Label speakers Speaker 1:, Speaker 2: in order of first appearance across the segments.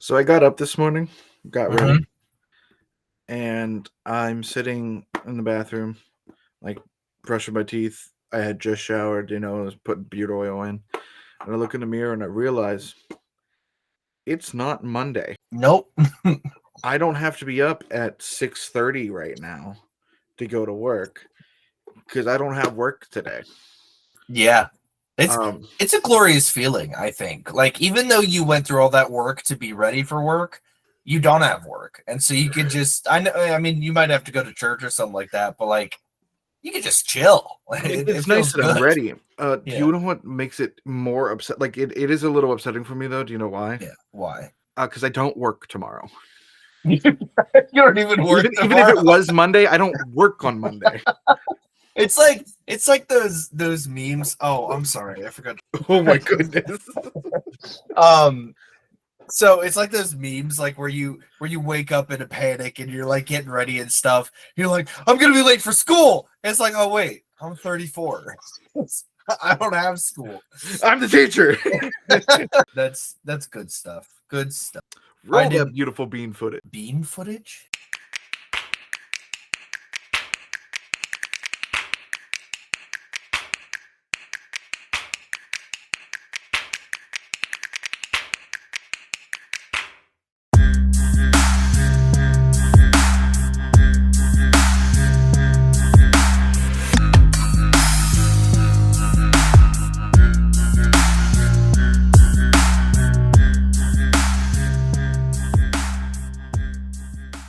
Speaker 1: So I got up this morning, got
Speaker 2: Mhm.
Speaker 1: ready, and I'm sitting in the bathroom, like brushing my teeth. I had just showered, was putting beard oil in. And I look in the mirror and I realize it's not Monday.
Speaker 2: Nope.
Speaker 1: I don't have to be up at 6:30 right now to go to work because I don't have work today.
Speaker 2: Yeah. It's
Speaker 1: Um,
Speaker 2: it's a glorious feeling, I think. Like, even though you went through all that work to be ready for work, you don't have work. And so you could just I mean, you might have to go to church or something like that, but like you could just chill.
Speaker 1: it's
Speaker 2: It
Speaker 1: nice
Speaker 2: feels
Speaker 1: that I'm
Speaker 2: good.
Speaker 1: ready. Do
Speaker 2: Yeah.
Speaker 1: you know what makes it more upset? Like it is a little upsetting for me though. Do you know why?
Speaker 2: Yeah. Why?
Speaker 1: Because I don't work tomorrow.
Speaker 2: You don't even work
Speaker 1: Even if it
Speaker 2: tomorrow.
Speaker 1: was Monday, I don't work on Monday.
Speaker 2: It's like those memes. Oh, I'm sorry, I forgot.
Speaker 1: Oh my goodness.
Speaker 2: So it's like those memes, like where you wake up in a panic and you're like getting ready and stuff. You're like, I'm gonna be late for school. And it's like, oh wait, I'm 34. I don't have school.
Speaker 1: I'm the teacher.
Speaker 2: That's good stuff. Good stuff.
Speaker 1: Roll that beautiful bean footage.
Speaker 2: Bean footage?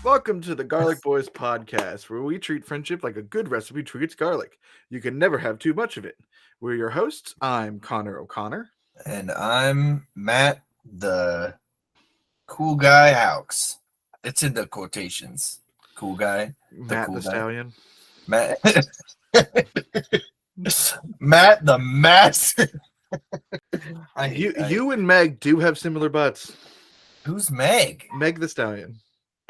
Speaker 1: Welcome to the Garlic Boys podcast, where we treat friendship like a good recipe treats garlic. You can never have too much of it. We're your hosts. I'm Connor O'Connor.
Speaker 2: And I'm Matt, the cool guy Haux. It's in the quotations. Cool guy.
Speaker 1: Matt
Speaker 2: cool
Speaker 1: the
Speaker 2: guy.
Speaker 1: Stallion.
Speaker 2: Matt Matt the Mass.
Speaker 1: You and Meg do have similar butts.
Speaker 2: Who's Meg?
Speaker 1: Meg the Stallion.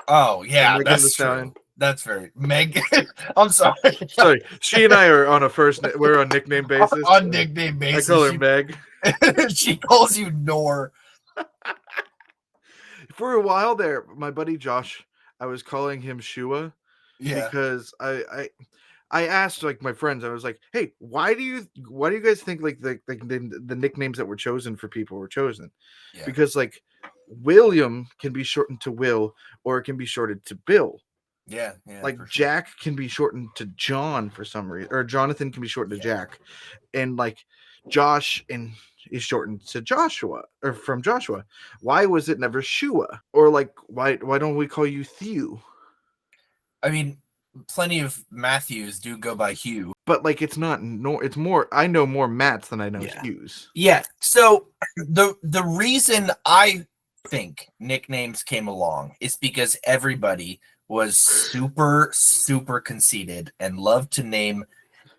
Speaker 2: Oh yeah,
Speaker 1: Meg
Speaker 2: that's
Speaker 1: the
Speaker 2: true.
Speaker 1: Stallion.
Speaker 2: That's very Meg. I'm sorry.
Speaker 1: Sorry, she and I are on we're on nickname basis.
Speaker 2: On nickname basis.
Speaker 1: I call her Meg.
Speaker 2: She calls you Nor.
Speaker 1: For a while there, my buddy Josh, I was calling him Shua.
Speaker 2: Yeah.
Speaker 1: Because I asked like my friends, I was like, hey, why do you guys think like the nicknames that were chosen for people were chosen?
Speaker 2: Yeah.
Speaker 1: Because like William can be shortened to Will, or it can be shortened to Bill.
Speaker 2: Yeah.
Speaker 1: Like Jack can be shortened to John for some reason, or Jonathan can be shortened to Jack, and like Josh is shortened to Joshua, or from Joshua. Why was it never Shua? Or like why don't we call you Thew?
Speaker 2: I mean, plenty of Matthews do go by Hugh,
Speaker 1: but like it's more. I know more Matts than I know Hughes.
Speaker 2: Yeah. So the reason I think nicknames came along is because everybody was super conceited and loved to name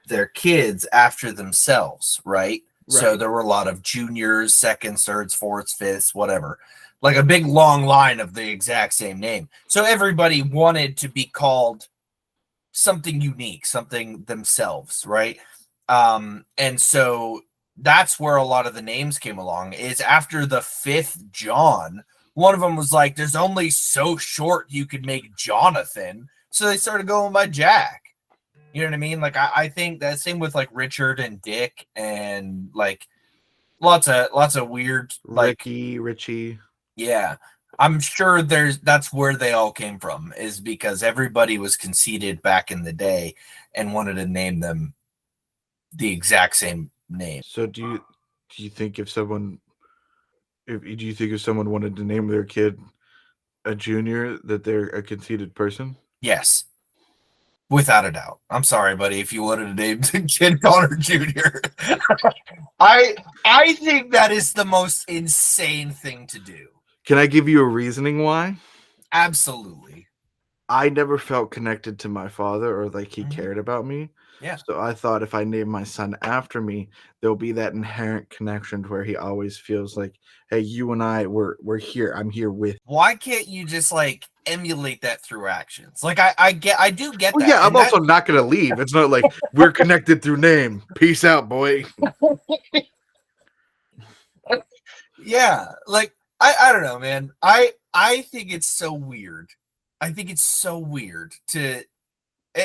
Speaker 2: their kids after themselves, right? So there were a lot of juniors, seconds, thirds, fourths, fifths, whatever. Like a big long line of the exact same name. So everybody wanted to be called something unique, something themselves, right? And so that's where a lot of the names came along. Is after the fifth John, one of them was like, there's only so short you could make Jonathan. So they started going by Jack. You know what I mean? Like I think that same with like Richard and Dick and like lots of weird like
Speaker 1: Richie.
Speaker 2: Yeah. I'm sure that's where they all came from, is because everybody was conceited back in the day and wanted to name them the exact same name.
Speaker 1: So do you think if someone wanted to name their kid a junior, that they're a conceited person?
Speaker 2: Yes. Without a doubt. I'm sorry, buddy, if you wanted to name the kid Connor Jr. I think that is the most insane thing to do.
Speaker 1: Can I give you a reasoning why?
Speaker 2: Absolutely.
Speaker 1: I never felt connected to my father, or like he cared about me.
Speaker 2: Yeah.
Speaker 1: So I thought if I name my son after me, there'll be that inherent connection to where he always feels like, hey, you and I, we're here. I'm here with.
Speaker 2: Why can't you just like emulate that through actions? Like I do get that.
Speaker 1: Yeah, I'm also not gonna leave. It's not like we're connected through name. Peace out, boy.
Speaker 2: Yeah, like I don't know, man. I think it's so weird. I think it's so weird to,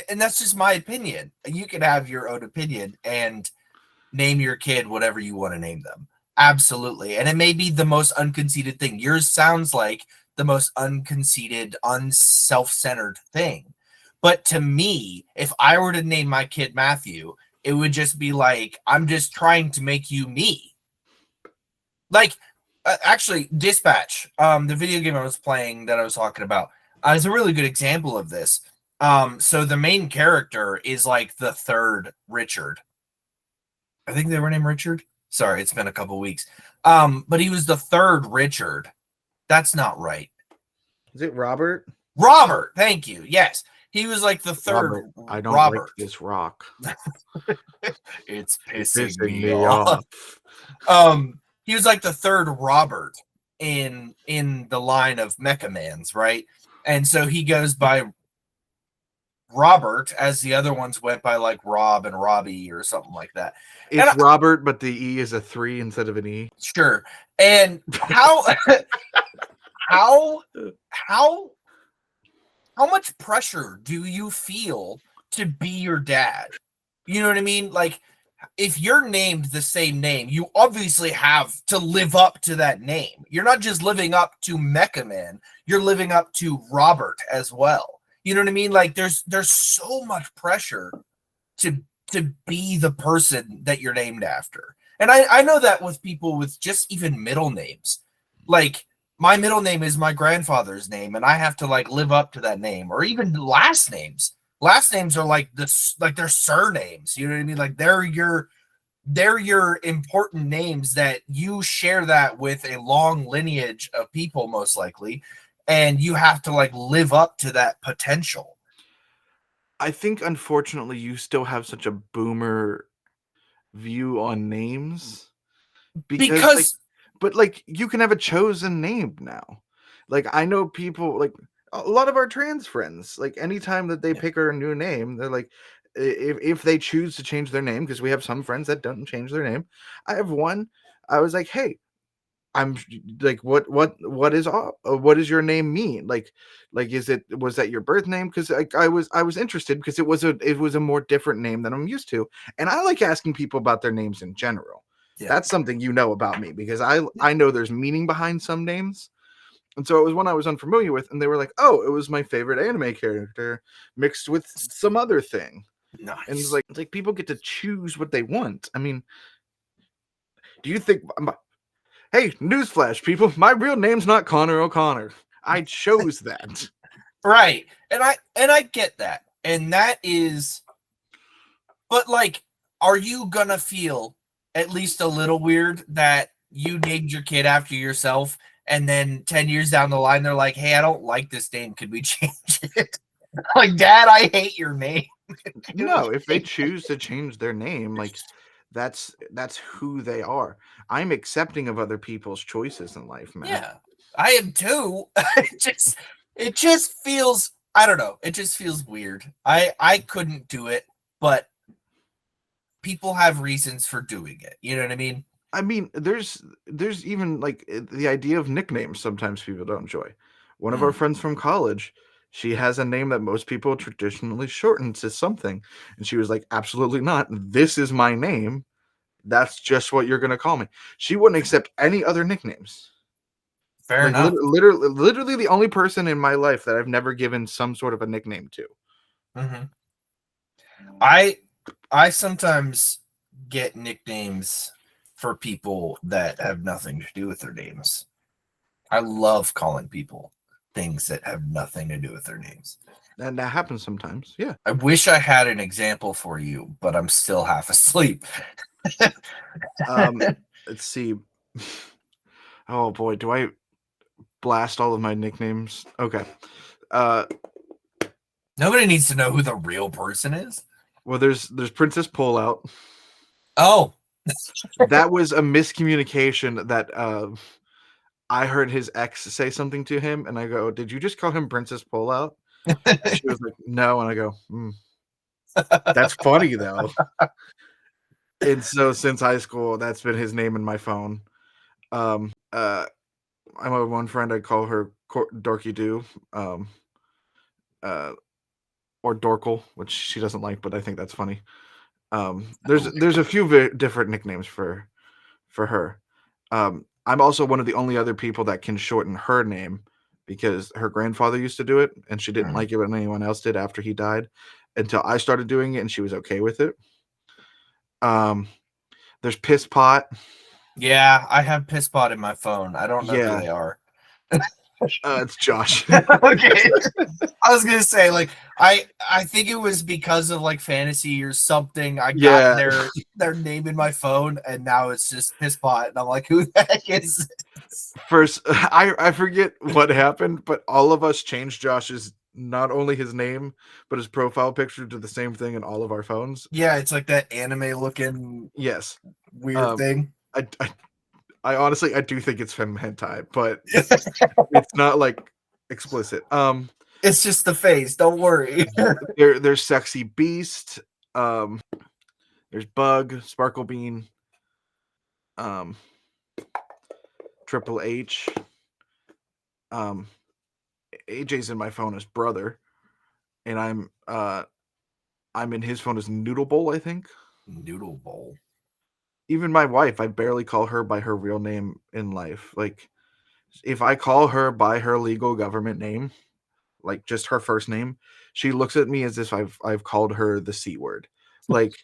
Speaker 2: and that's just my opinion. You can have your own opinion and name your kid whatever you want to name them. Absolutely. And it may be the most unconceited thing. Yours sounds like the most unconceited, unself-centered thing. But to me, if I were to name my kid Matthew, it would just be like, I'm just trying to make you me. Like, actually, Dispatch, the video game I was playing that I was talking about, is a really good example of this. So the main character is like the third Richard. I think they were named Richard. Sorry, it's been a couple weeks. But he was the third Richard. That's not right.
Speaker 1: Is it Robert?
Speaker 2: Robert, thank you. Yes. He was like the third
Speaker 1: Robert, I don't
Speaker 2: Robert.
Speaker 1: like this rock.
Speaker 2: It's pissing me off. He was like the third Robert in the line of Mecha Mans, right? And so he goes by Robert, as the other ones went by like Rob and Robbie or something like that.
Speaker 1: It's Robert, but the E is a 3 instead of an E.
Speaker 2: Sure. And how much pressure do you feel to be your dad? You know what I mean? Like, if you're named the same name, you obviously have to live up to that name. You're not just living up to Mecha Man, you're living up to Robert as well. You know what I mean? Like, there's so much pressure to be the person that you're named after. And I know that with people with just even middle names. Like, my middle name is my grandfather's name, and I have to like live up to that name. Or even last names. Last names are like this, like they're surnames. You know what I mean? Like they're your important names that you share that with a long lineage of people, most likely, and you have to like live up to that potential.
Speaker 1: I think, unfortunately, you still have such a boomer view on names because like, but like you can have a chosen name now. Like, I know people, like a lot of our trans friends, like anytime that they pick a new name, they're like, if they choose to change their name, because we have some friends that don't change their name. I have one. I was like, hey, I'm like, what is your name mean? Like was that your birth name? Because like I was interested because it was a more different name than I'm used to, and I like asking people about their names in general. Yeah. That's something you know about me, because I know there's meaning behind some names. And so it was one I was unfamiliar with, and they were like, oh, it was my favorite anime character mixed with some other thing. Nice. And it's like people get to choose what they want. I mean, do you think... Hey, newsflash, people, my real name's not Connor O'Connor. I chose that.
Speaker 2: Right. And I get that. And that is... But, like, are you gonna feel at least a little weird that you named your kid after yourself, and then 10 years down the line, they're like, hey, I don't like this name. Could we change it? Like, Dad, I hate your name.
Speaker 1: No, if they choose to change their name, like... That's who they are. I'm accepting of other people's choices in life, man.
Speaker 2: Yeah, I am too. it just feels, I don't know. It just feels weird. I couldn't do it, but people have reasons for doing it. You know what I mean?
Speaker 1: I mean, there's even like the idea of nicknames. Sometimes people don't enjoy. One of our friends from college, she has a name that most people traditionally shorten to something. And she was like, absolutely not. This is my name. That's just what you're going to call me. She wouldn't accept any other nicknames.
Speaker 2: Fair enough.
Speaker 1: Literally the only person in my life that I've never given some sort of a nickname to.
Speaker 2: Mm-hmm. I sometimes get nicknames for people that have nothing to do with their names. I love calling people things that have nothing to do with their names.
Speaker 1: And that happens sometimes, yeah.
Speaker 2: I wish I had an example for you, but I'm still half asleep.
Speaker 1: Let's see. Oh boy, do I blast all of my nicknames? Okay.
Speaker 2: Nobody needs to know who the real person is.
Speaker 1: Well, there's Princess Pullout.
Speaker 2: Oh.
Speaker 1: That was a miscommunication that I heard his ex say something to him, and I go, did you just call him Princess Pullout? She was like, no, and I go, that's funny though. And so since high school, that's been his name in my phone. I have one friend, I call her Dorky Doo, uh, or Dorkle, which she doesn't like, but I think that's funny. There's a few different nicknames for her. I'm also one of the only other people that can shorten her name because her grandfather used to do it, and she didn't like it when anyone else did after he died, until I started doing it, and she was okay with it. There's Piss Pot.
Speaker 2: Yeah, I have Piss Pot in my phone. I don't know who they are.
Speaker 1: It's Josh.
Speaker 2: Okay. I was gonna say, like, I think it was because of like fantasy or something. I got their name in my phone, and now it's just Piss Pot, and I'm like, who the heck is this?
Speaker 1: First, I forget what happened, but all of us changed Josh's, not only his name but his profile picture to the same thing in all of our phones.
Speaker 2: Yeah, it's like that anime looking weird thing.
Speaker 1: I honestly, I do think it's femme hentai, but it's not like explicit.
Speaker 2: It's just the face. Don't worry.
Speaker 1: There's Sexy Beast. There's Bug, Sparkle Bean, Triple H. AJ's in my phone as brother, and I'm in his phone as Noodle Bowl, I think.
Speaker 2: Noodle Bowl.
Speaker 1: Even my wife, I barely call her by her real name in life. Like, if I call her by her legal government name, like just her first name, she looks at me as if I've called her the C word. Like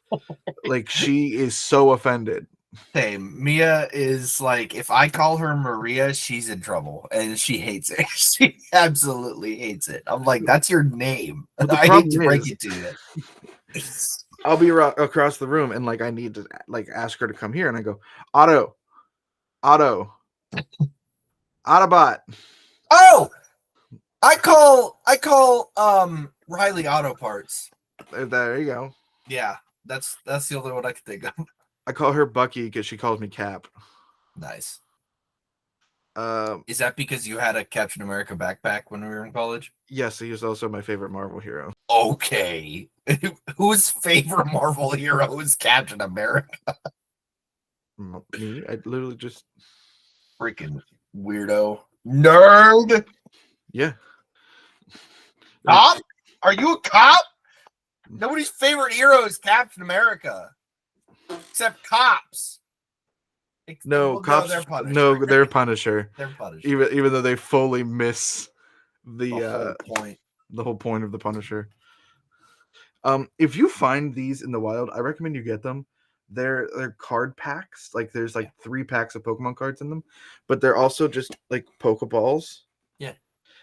Speaker 1: she is so offended.
Speaker 2: Same. Mia is like, if I call her Maria, she's in trouble, and she hates it. She absolutely hates it. I'm like, that's your name. I hate to break it to you.
Speaker 1: I'll be across the room, and like I need to like ask her to come here, and I go, Autobot.
Speaker 2: Oh, I call Riley Auto Parts.
Speaker 1: There you go.
Speaker 2: Yeah, that's the only one I can think of.
Speaker 1: I call her Bucky because she calls me Cap.
Speaker 2: Nice. Is that because you had a Captain America backpack when we were in college?
Speaker 1: Yes, he is also my favorite Marvel hero.
Speaker 2: Okay. Whose favorite Marvel hero is Captain America?
Speaker 1: Me? I literally just...
Speaker 2: Freaking weirdo. Nerd!
Speaker 1: Yeah.
Speaker 2: Cop? Are you a cop? Nobody's favorite hero is Captain America. Except cops.
Speaker 1: No, cops. They're Punisher. No, they're Punisher.
Speaker 2: They're Punisher.
Speaker 1: Even though they fully miss the
Speaker 2: whole point.
Speaker 1: The whole point of the Punisher. If you find these in the wild, I recommend you get them. They're card packs. Like there's like 3 packs of Pokemon cards in them, but they're also just like Pokeballs.
Speaker 2: Yeah.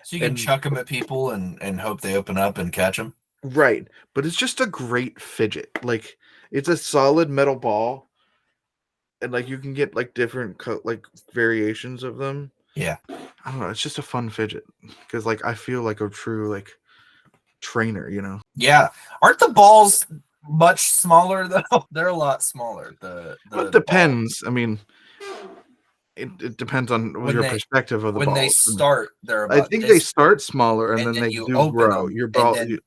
Speaker 2: So you can chuck them at people and hope they open up and catch them.
Speaker 1: Right, but it's just a great fidget. Like it's a solid metal ball, and like you can get like different like variations of them.
Speaker 2: Yeah,
Speaker 1: I don't know. It's just a fun fidget because like I feel like a true like trainer, you know.
Speaker 2: Yeah, aren't the balls much smaller though? They're a lot smaller.
Speaker 1: It depends. I mean, it depends on your perspective of the balls.
Speaker 2: When they start, they're about
Speaker 1: I think they start smaller and then they do grow.
Speaker 2: Them,
Speaker 1: your ball,
Speaker 2: the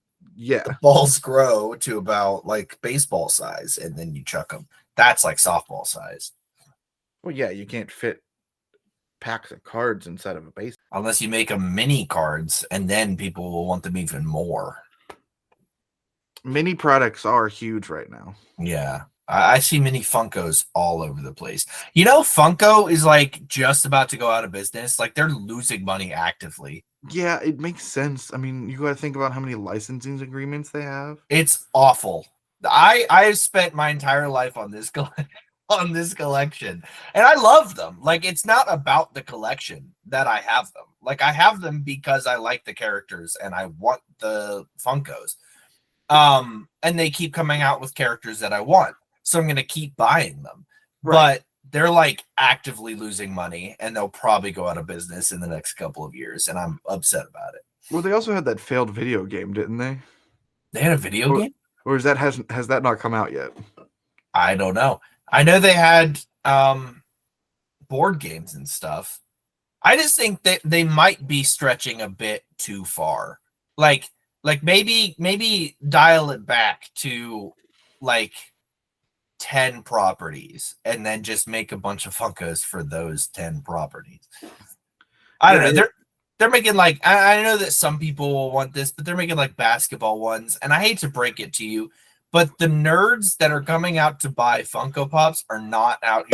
Speaker 2: balls grow to about like baseball size, and then you chuck them. That's like softball size.
Speaker 1: Well, yeah, you can't fit packs of cards inside of a base
Speaker 2: unless you make them mini cards, and then people will want them even more.
Speaker 1: Mini products are huge right now.
Speaker 2: Yeah, I see mini Funkos all over the place. You know, Funko is like just about to go out of business. Like they're losing money actively.
Speaker 1: Yeah, it makes sense. I mean, you got to think about how many licensing agreements they have.
Speaker 2: It's awful. I've spent my entire life on this collection, and I love them. Like it's not about the collection that I have them. Like I have them because I like the characters and I want the Funkos. And they keep coming out with characters that I want, so I'm gonna keep buying them. Right. But they're like actively losing money, and they'll probably go out of business in the next couple of years, and I'm upset about it.
Speaker 1: Well, they also had that failed video game, didn't they?
Speaker 2: They had a video game,
Speaker 1: or has that not come out yet?
Speaker 2: I don't know. I know they had board games and stuff. I just think that they might be stretching a bit too far. Like maybe dial it back to like 10 properties and then just make a bunch of Funkos for those 10 properties. I don't know. They're making like I know that some people will want this, but they're making like basketball ones. And I hate to break it to you, but the nerds that are coming out to buy Funko Pops are not out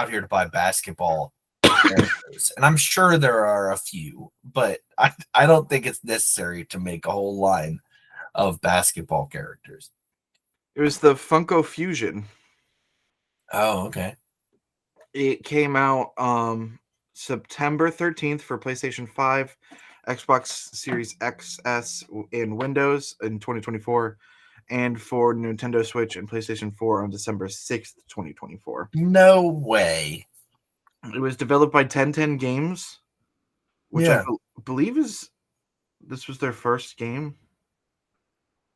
Speaker 2: here to buy basketball characters. And I'm sure there are a few, but I don't think it's necessary to make a whole line of basketball characters.
Speaker 1: It was the Funko Fusion.
Speaker 2: Oh, okay.
Speaker 1: It came out September 13th for PlayStation 5, Xbox Series XS in Windows in 2024, and for Nintendo Switch and PlayStation 4 on December 6th, 2024.
Speaker 2: No way.
Speaker 1: It was developed by 1010 Games, which I believe this was their first game.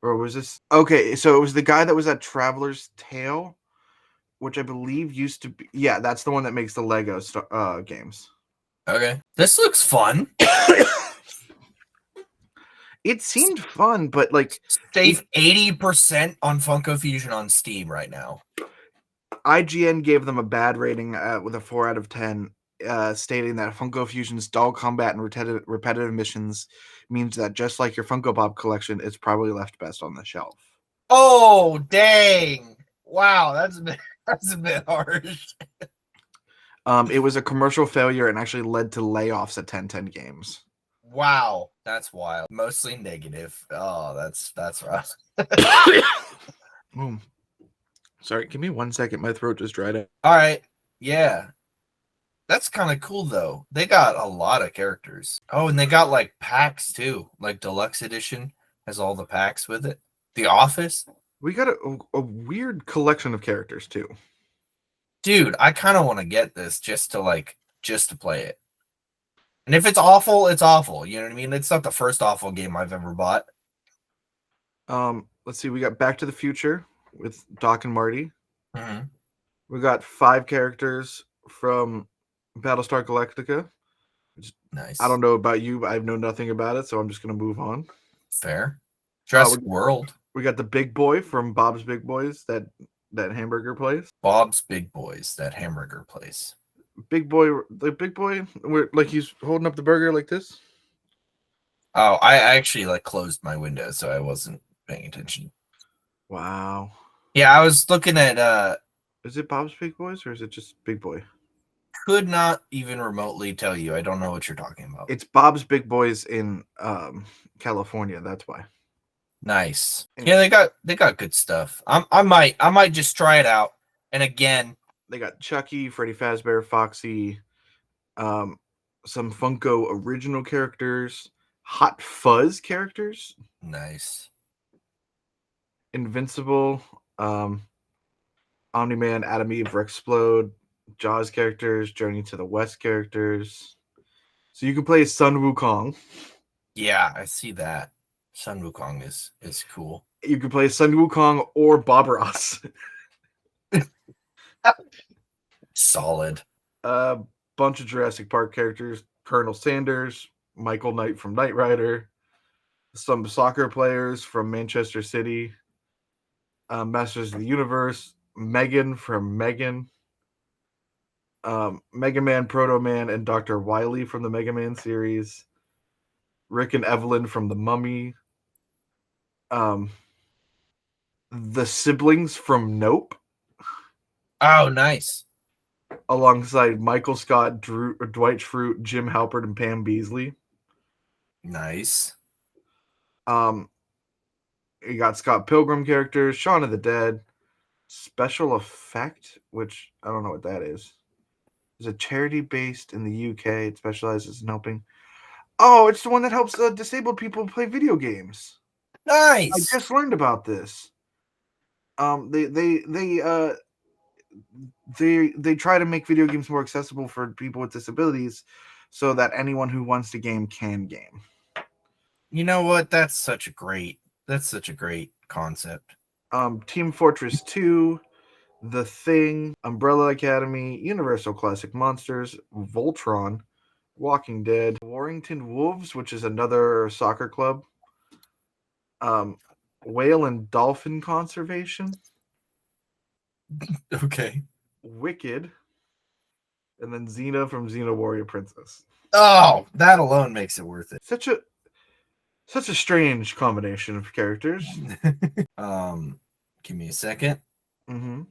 Speaker 1: Or was this? Okay, so it was the guy that was at Traveler's Tale, which I believe used to be. Yeah, that's the one that makes the Lego games.
Speaker 2: Okay. This looks fun.
Speaker 1: It seemed fun, but like
Speaker 2: save 80% on Funko Fusion on Steam right now.
Speaker 1: IGN gave them a bad rating with a 4 out of 10, stating that Funko Fusion's dull combat and repetitive missions means that just like your Funko Pop collection, it's probably left best on the shelf.
Speaker 2: Oh, dang. Wow, that's a bit harsh.
Speaker 1: It was a commercial failure and actually led to layoffs at 1010 Games.
Speaker 2: Wow, that's wild. Mostly negative. Oh, that's rough.
Speaker 1: Sorry, give me 1 second. My throat just dried up.
Speaker 2: All right. Yeah. That's kind of cool, though. They got a lot of characters. Oh, and they got, like, packs, too. Like, Deluxe Edition has all the packs with it. The Office.
Speaker 1: We got a weird collection of characters, too.
Speaker 2: Dude, I kind of want to get this just to play it. And if it's awful, it's awful. You know what I mean? It's not the first awful game I've ever bought.
Speaker 1: Let's see. We got Back to the Future with Doc and Marty.
Speaker 2: Mm-hmm.
Speaker 1: We got 5 characters from Battlestar Galactica.
Speaker 2: Nice.
Speaker 1: I don't know about you, but I know nothing about it, so I'm just going to move on.
Speaker 2: Fair. Jurassic World.
Speaker 1: We got the Big Boy from Bob's Big Boys, that hamburger place.
Speaker 2: Bob's Big Boys, that hamburger place.
Speaker 1: Big Boy, where like he's holding up the burger like this.
Speaker 2: Oh, I actually like closed my window, so I wasn't paying attention.
Speaker 1: Wow.
Speaker 2: Yeah, I was looking at
Speaker 1: Is it Bob's Big Boys or is it just Big Boy?
Speaker 2: Could not even remotely tell you. I don't know what you're talking about.
Speaker 1: It's Bob's Big Boys in California. That's why.
Speaker 2: Nice. Yeah, they got good stuff. I might just try it out. And again,
Speaker 1: they got Chucky, Freddy Fazbear, Foxy, some Funko original characters, Hot Fuzz characters.
Speaker 2: Nice.
Speaker 1: Invincible, Omni-Man, Adam Eve, Rexplode, Jaws characters, Journey to the West characters. So you can play Sun Wukong.
Speaker 2: Yeah, I see that. Sun Wukong is cool.
Speaker 1: You can play Sun Wukong or Bob Ross.
Speaker 2: Solid.
Speaker 1: Bunch of Jurassic Park characters. Colonel Sanders, Michael Knight from Knight Rider, some soccer players from Manchester City, Masters of the Universe, Megan from Megan, Mega Man, Proto Man, and Dr. Wily from the Mega Man series, Rick and Evelyn from The Mummy, the siblings from Nope.
Speaker 2: Oh, nice.
Speaker 1: Alongside Michael Scott, Dwight Schrute, Jim Halpert, and Pam Beasley.
Speaker 2: Nice.
Speaker 1: You got Scott Pilgrim characters, Shaun of the Dead, Special Effect, which I don't know what that is. It's a charity based in the UK. It specializes in helping. Oh, it's the one that helps disabled people play video games.
Speaker 2: Nice.
Speaker 1: I just learned about this. They try to make video games more accessible for people with disabilities, so that anyone who wants to game can game.
Speaker 2: You know what? That's such a great concept.
Speaker 1: Team Fortress 2, The Thing, Umbrella Academy, Universal Classic Monsters, Voltron, Walking Dead, Warrington Wolves, which is another soccer club, Whale and Dolphin Conservation.
Speaker 2: Okay.
Speaker 1: Wicked, and then Xena from Xena Warrior Princess.
Speaker 2: Oh, that alone makes it worth it.
Speaker 1: Such a strange combination of characters.
Speaker 2: Give me a second.
Speaker 1: Mm-hmm.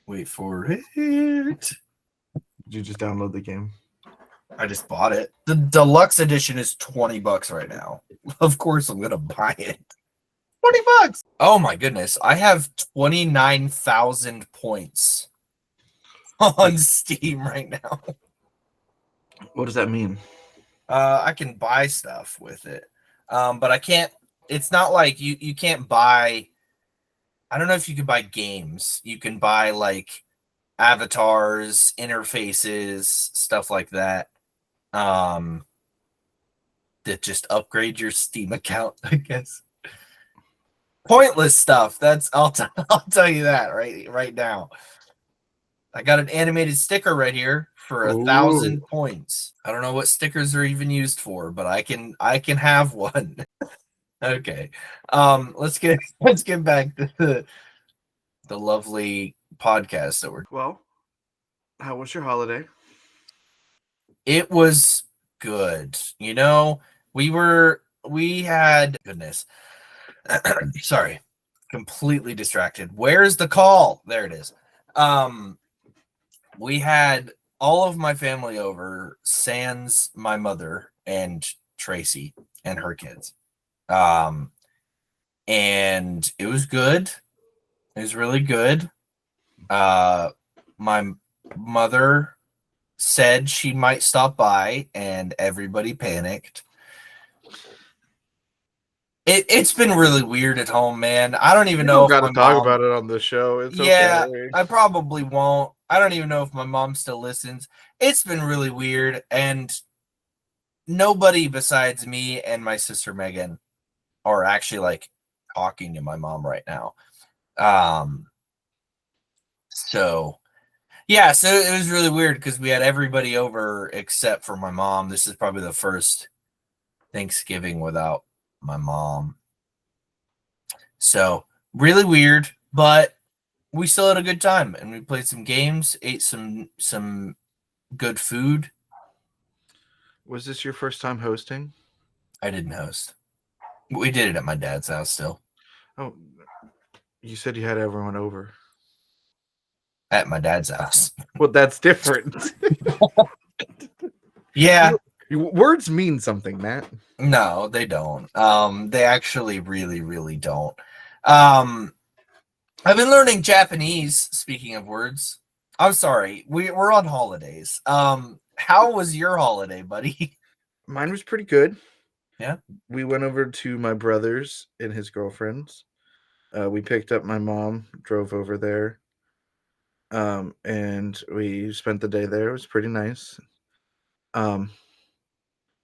Speaker 2: Wait for it.
Speaker 1: Did you just download the game?
Speaker 2: I just bought it. The deluxe edition is $20 right now. Of course, I'm gonna buy it. $20. Oh my goodness, I have 29,000 points on Steam right now.
Speaker 1: What does that mean?
Speaker 2: I can buy stuff with it, but I can't. It's not like you can't buy. I don't know if you can buy games. You can buy like avatars, interfaces, stuff like that. That just upgrade your Steam account, I guess. Pointless stuff. I'll tell you that right now. I got an animated sticker right here for 1,000 points. I don't know what stickers are even used for, but I can have one. Okay. Let's get back to the lovely podcast that we're.
Speaker 1: Well, how was your holiday?
Speaker 2: It was good. We had goodness. Sorry. Completely distracted. Where's the call? There it is. We had all of my family over, sans my mother and Tracy and her kids. And it was good. It was really good. My mother said she might stop by, and everybody panicked. It's been really weird at home, man. I don't even know if
Speaker 1: got
Speaker 2: my
Speaker 1: to talk
Speaker 2: mom...
Speaker 1: about it on the show. It's
Speaker 2: yeah,
Speaker 1: okay.
Speaker 2: I probably won't. I don't even know if my mom still listens. It's been really weird, and nobody besides me and my sister Megan are actually like talking to my mom right now. So it was really weird because we had everybody over except for my mom. This is probably the first Thanksgiving without my mom. So really weird, but we still had a good time, and we played some games, ate some good food.
Speaker 1: Was this your first time hosting?
Speaker 2: I didn't host. We did it at my dad's house still.
Speaker 1: Oh, you said you had everyone over.
Speaker 2: At my dad's house.
Speaker 1: Well, that's different.
Speaker 2: Yeah.
Speaker 1: Words mean something, Matt.
Speaker 2: No, they don't. They actually really, really don't. I've been learning Japanese, speaking of words. I'm sorry. We're on holidays. How was your holiday, buddy?
Speaker 1: Mine was pretty good.
Speaker 2: Yeah.
Speaker 1: We went over to my brother's and his girlfriend's. We picked up my mom, drove over there. And we spent the day there. It was pretty nice. It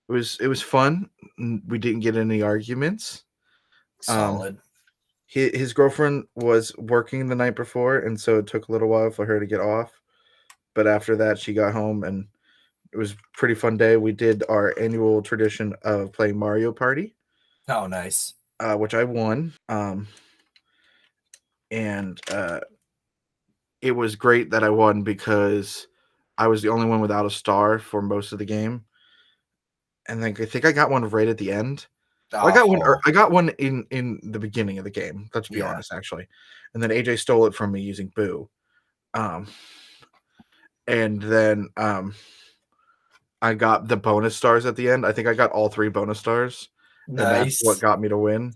Speaker 1: was fun. We didn't get any arguments.
Speaker 2: Solid.
Speaker 1: His girlfriend was working the night before, and so it took a little while for her to get off. But after that, she got home, and it was a pretty fun day. We did our annual tradition of playing Mario Party.
Speaker 2: Oh, nice.
Speaker 1: Which I won. It was great that I won because I was the only one without a star for most of the game. And then I think I got one right at the end. Oh. I got one in the beginning of the game. Let's be honest, actually. And then AJ stole it from me using Boo. And then I got the bonus stars at the end. I think I got all 3 bonus stars. Nice. And that's what got me to win.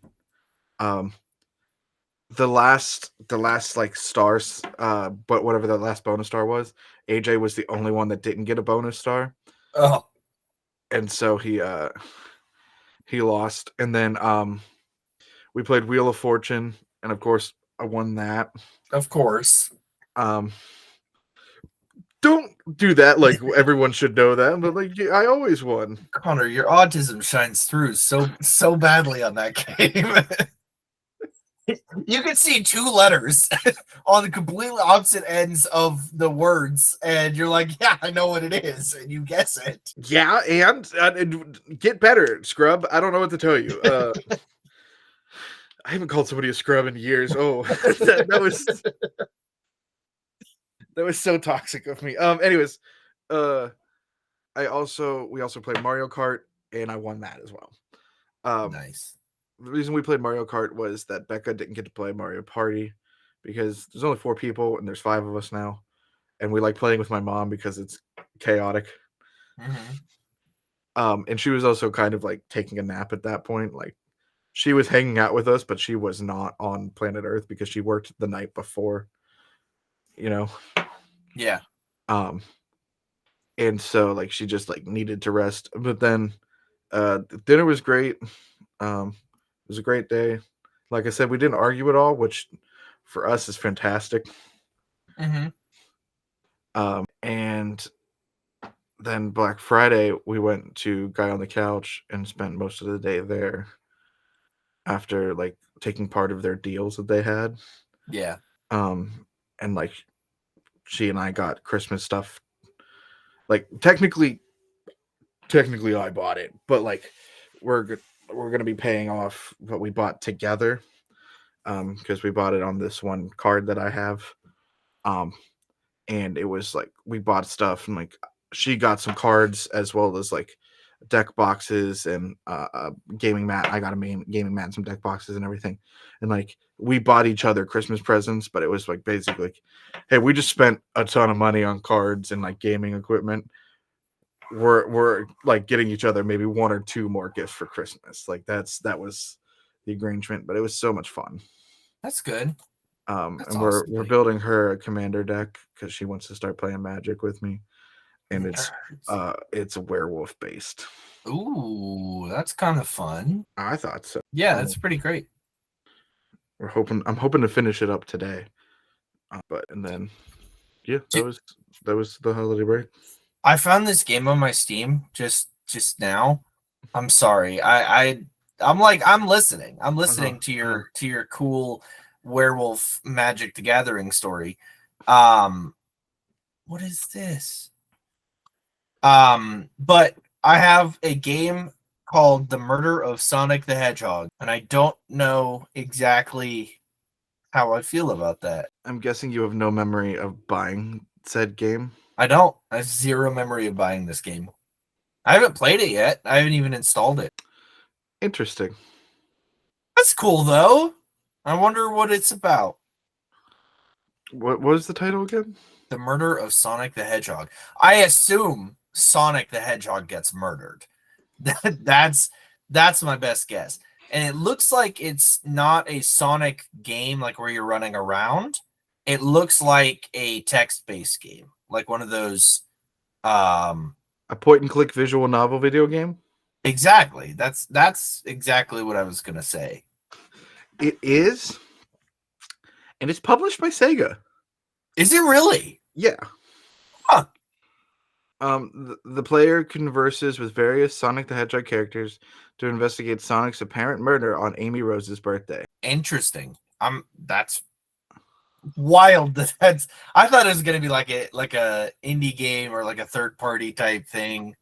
Speaker 1: The last like stars, but whatever the last bonus star was, AJ was the only one that didn't get a bonus star.
Speaker 2: Oh.
Speaker 1: And so he lost. And then we played Wheel of Fortune, and of course I won that.
Speaker 2: Of course.
Speaker 1: Don't do that like everyone should know that, but like I always won.
Speaker 2: Connor, your autism shines through so badly on that game. You can see 2 letters on the completely opposite ends of the words, and you're like, yeah, I know what it is, and you guess it.
Speaker 1: Yeah, and get better, scrub. I don't know what to tell you. I haven't called somebody a scrub in years. Oh, that was so toxic of me. Anyways, we also played Mario Kart, and I won that as well.
Speaker 2: Nice.
Speaker 1: The reason we played Mario Kart was that Becca didn't get to play Mario Party because there's only 4 people and there's 5 of us now, and we like playing with my mom because it's chaotic.
Speaker 2: Mm-hmm.
Speaker 1: And she was also kind of like taking a nap at that point. Like she was hanging out with us, but she was not on planet Earth because she worked the night before. You know.
Speaker 2: Yeah.
Speaker 1: And so like she just like needed to rest. But then the dinner was great. It was a great day. Like I said, we didn't argue at all, which for us is fantastic.
Speaker 2: Mm-hmm.
Speaker 1: And then Black Friday, we went to Guy on the Couch and spent most of the day there after like taking part of their deals that they had.
Speaker 2: Yeah.
Speaker 1: And like she and I got Christmas stuff. Like technically I bought it, but like we're gonna be paying off what we bought together. Because we bought it on this one card that I have. And it was like we bought stuff and like she got some cards as well as like deck boxes and gaming mat. I got a gaming mat and some deck boxes and everything. And like we bought each other Christmas presents, but it was like basically like, hey, we just spent a ton of money on cards and like gaming equipment. We're like getting each other maybe 1 or 2 more gifts for Christmas. Like that was the arrangement, but it was so much fun.
Speaker 2: That's good.
Speaker 1: And
Speaker 2: That's
Speaker 1: we're
Speaker 2: awesome.
Speaker 1: building her a commander deck because she wants to start playing Magic with me, and it's werewolf based.
Speaker 2: Ooh, that's kind of fun.
Speaker 1: I thought so.
Speaker 2: Yeah, that's pretty great.
Speaker 1: I'm hoping to finish it up today, but and then yeah, that was the holiday break.
Speaker 2: I found this game on my Steam just now. I'm sorry. I'm like I'm listening. I'm listening to your cool werewolf Magic the Gathering story. What is this? But I have a game called The Murder of Sonic the Hedgehog, and I don't know exactly how I feel about that.
Speaker 1: I'm guessing you have no memory of buying said game.
Speaker 2: I don't. I have zero memory of buying this game. I haven't played it yet. I haven't even installed it.
Speaker 1: Interesting.
Speaker 2: That's cool, though. I wonder what it's about.
Speaker 1: What was the title again?
Speaker 2: The Murder of Sonic the Hedgehog. I assume Sonic the Hedgehog gets murdered. That's my best guess. And it looks like it's not a Sonic game like where you're running around. It looks like a text-based game, like one of those
Speaker 1: a point and click visual novel video game.
Speaker 2: Exactly. That's exactly what I was gonna say.
Speaker 1: It is, and it's published by Sega.
Speaker 2: Is it really?
Speaker 1: Yeah.
Speaker 2: Huh.
Speaker 1: The player converses with various Sonic the Hedgehog characters to investigate Sonic's apparent murder on Amy Rose's birthday.
Speaker 2: Interesting. That's wild. That's I thought it was gonna be like a indie game or like a third party type thing.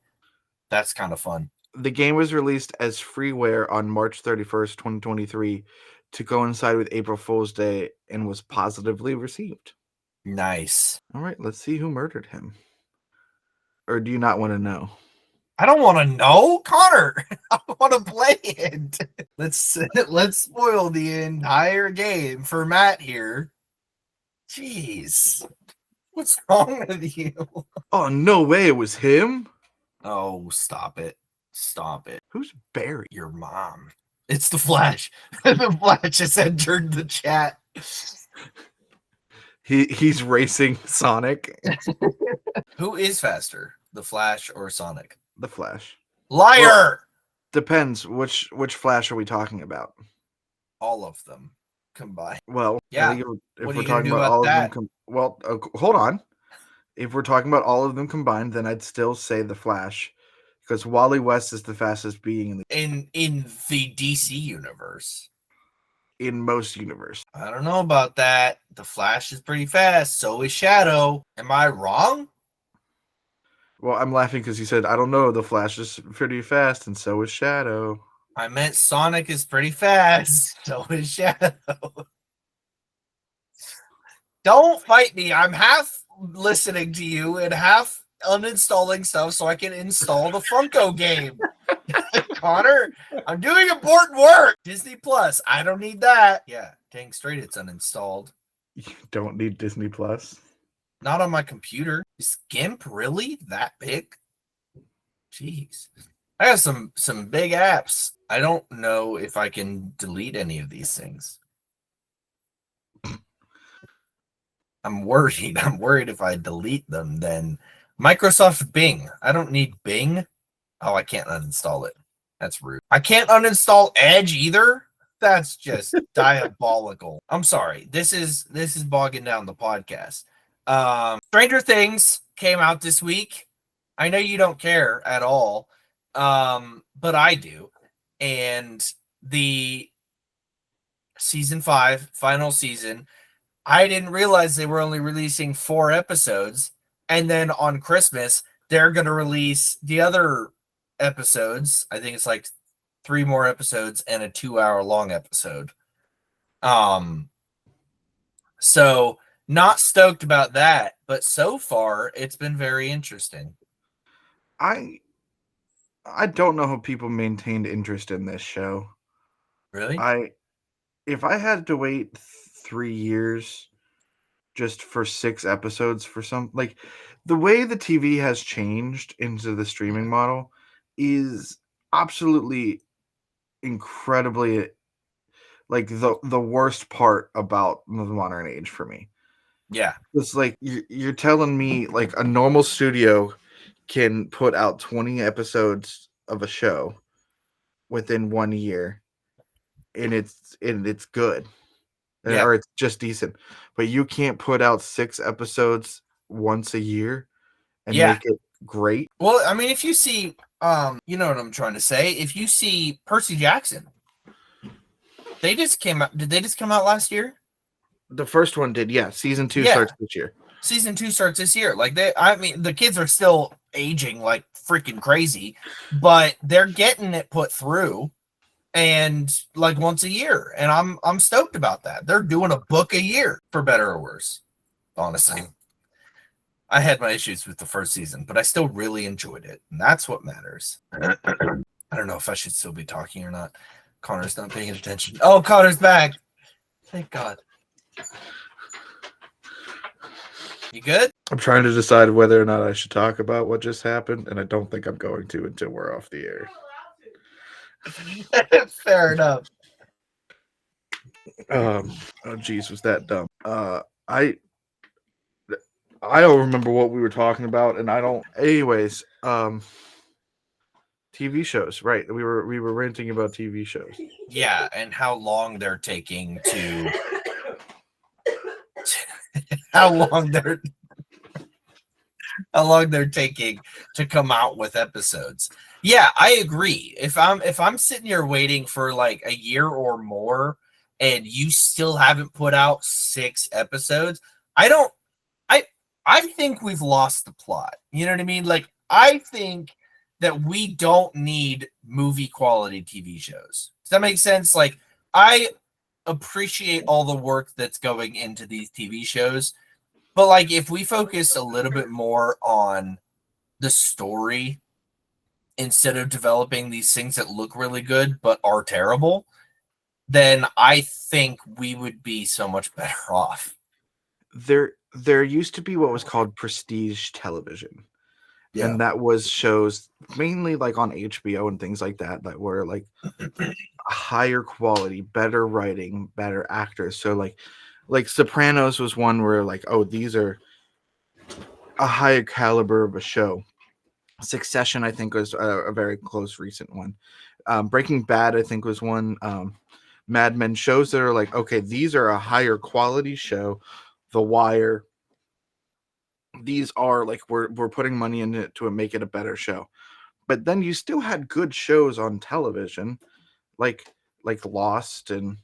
Speaker 2: That's kind of fun.
Speaker 1: The game was released as freeware on March 31st, 2023 to coincide with April Fool's Day and was positively received.
Speaker 2: Nice.
Speaker 1: All right, let's see who murdered him. Or do you not want to know?
Speaker 2: I don't want to know, Connor. I want to play it. Let's spoil the entire game for Matt here. Jeez, what's wrong with you?
Speaker 1: Oh, no way, it was him?
Speaker 2: Oh, stop it. Stop it.
Speaker 1: Who's Barry?
Speaker 2: Your mom. It's the Flash. The Flash has entered the chat.
Speaker 1: He's racing Sonic.
Speaker 2: Who is faster, the Flash or Sonic?
Speaker 1: The Flash.
Speaker 2: Liar! Well,
Speaker 1: depends. Which Flash are we talking about?
Speaker 2: All of them combined.
Speaker 1: Well,
Speaker 2: yeah.
Speaker 1: If we're talking about all of them, hold on. If we're talking about all of them combined, then I'd still say the Flash, because Wally West is the fastest being
Speaker 2: in the DC universe.
Speaker 1: In most universe.
Speaker 2: I don't know about that. The Flash is pretty fast. So is Shadow. Am I wrong?
Speaker 1: Well, I'm laughing because you said, I don't know, the Flash is pretty fast, and so is Shadow.
Speaker 2: I meant Sonic is pretty fast. So is Shadow. Don't fight me. I'm half listening to you and half uninstalling stuff so I can install the Funko game. Connor, I'm doing important work. Disney Plus, I don't need that. Yeah, dang straight, it's uninstalled.
Speaker 1: You don't need Disney Plus.
Speaker 2: Not on my computer. Is GIMP really that big? Jeez. I have some big apps. I don't know if I can delete any of these things. I'm worried. I'm worried if I delete them, then Microsoft Bing. I don't need Bing. Oh, I can't uninstall it. That's rude. I can't uninstall Edge either. That's just diabolical. I'm sorry. This is bogging down the podcast. Stranger Things came out this week. I know you don't care at all, but I do. And the season 5 final season, I didn't realize they were only releasing 4 episodes, and then on Christmas they're going to release the other episodes. I think it's like 3 more episodes and a 2-hour long episode. So not stoked about that, but so far it's been very interesting.
Speaker 1: I don't know how people maintained interest in this show.
Speaker 2: Really?
Speaker 1: If I had to wait 3 years just for 6 episodes for some, like, the way the TV has changed into the streaming model is absolutely incredibly, like, the worst part about the modern age for me.
Speaker 2: Yeah.
Speaker 1: It's like you're telling me like a normal studio can put out 20 episodes of a show within 1 year and it's good.
Speaker 2: Yeah.
Speaker 1: Or it's just decent. But you can't put out 6 episodes once a year and
Speaker 2: Yeah.
Speaker 1: make it great.
Speaker 2: Well, I mean, if you see, you know what I'm trying to say. If you see Percy Jackson, they just came out. Did they just come out last year?
Speaker 1: The first one did, yeah. Season 2
Speaker 2: Yeah.
Speaker 1: starts this year.
Speaker 2: Season 2 starts this year. Like I mean, the kids are still aging like freaking crazy, but they're getting it put through, and like once a year, and I'm stoked about that. They're doing a book a year, for better or worse. Honestly, I had my issues with the first season, but I still really enjoyed it, and that's what matters. I don't know if I should still be talking or not. Connor's not paying attention. Oh, Connor's back. Thank God. You good?
Speaker 1: I'm trying to decide whether or not I should talk about what just happened, and I don't think I'm going to until we're off the air.
Speaker 2: Fair enough.
Speaker 1: Oh geez, was that dumb? I don't remember what we were talking about, and I don't. Anyways, TV shows, right? We were ranting about TV shows.
Speaker 2: Yeah, and how long they're taking to how long they're taking to come out with episodes. Yeah, I agree. If I'm sitting here waiting for like a year or more and you still haven't put out 6 episodes, I think we've lost the plot. You know what I mean? Like, I think that we don't need movie quality TV shows. Does that make sense? Like, I appreciate all the work that's going into these TV shows, but like if we focus a little bit more on the story instead of developing these things that look really good but are terrible, then I think we would be so much better off.
Speaker 1: There used to be what was called prestige television. Yeah. And that was shows mainly like on HBO and things like that were like higher quality, better writing, better actors. So like Sopranos was one where like, oh, these are a higher caliber of a show. Succession, I think, was a very close recent one. Breaking Bad, I think, was one. Mad Men, shows that are like, okay, these are a higher quality show. The Wire, these are like we're putting money in it to make it a better show. But then you still had good shows on television, like Lost and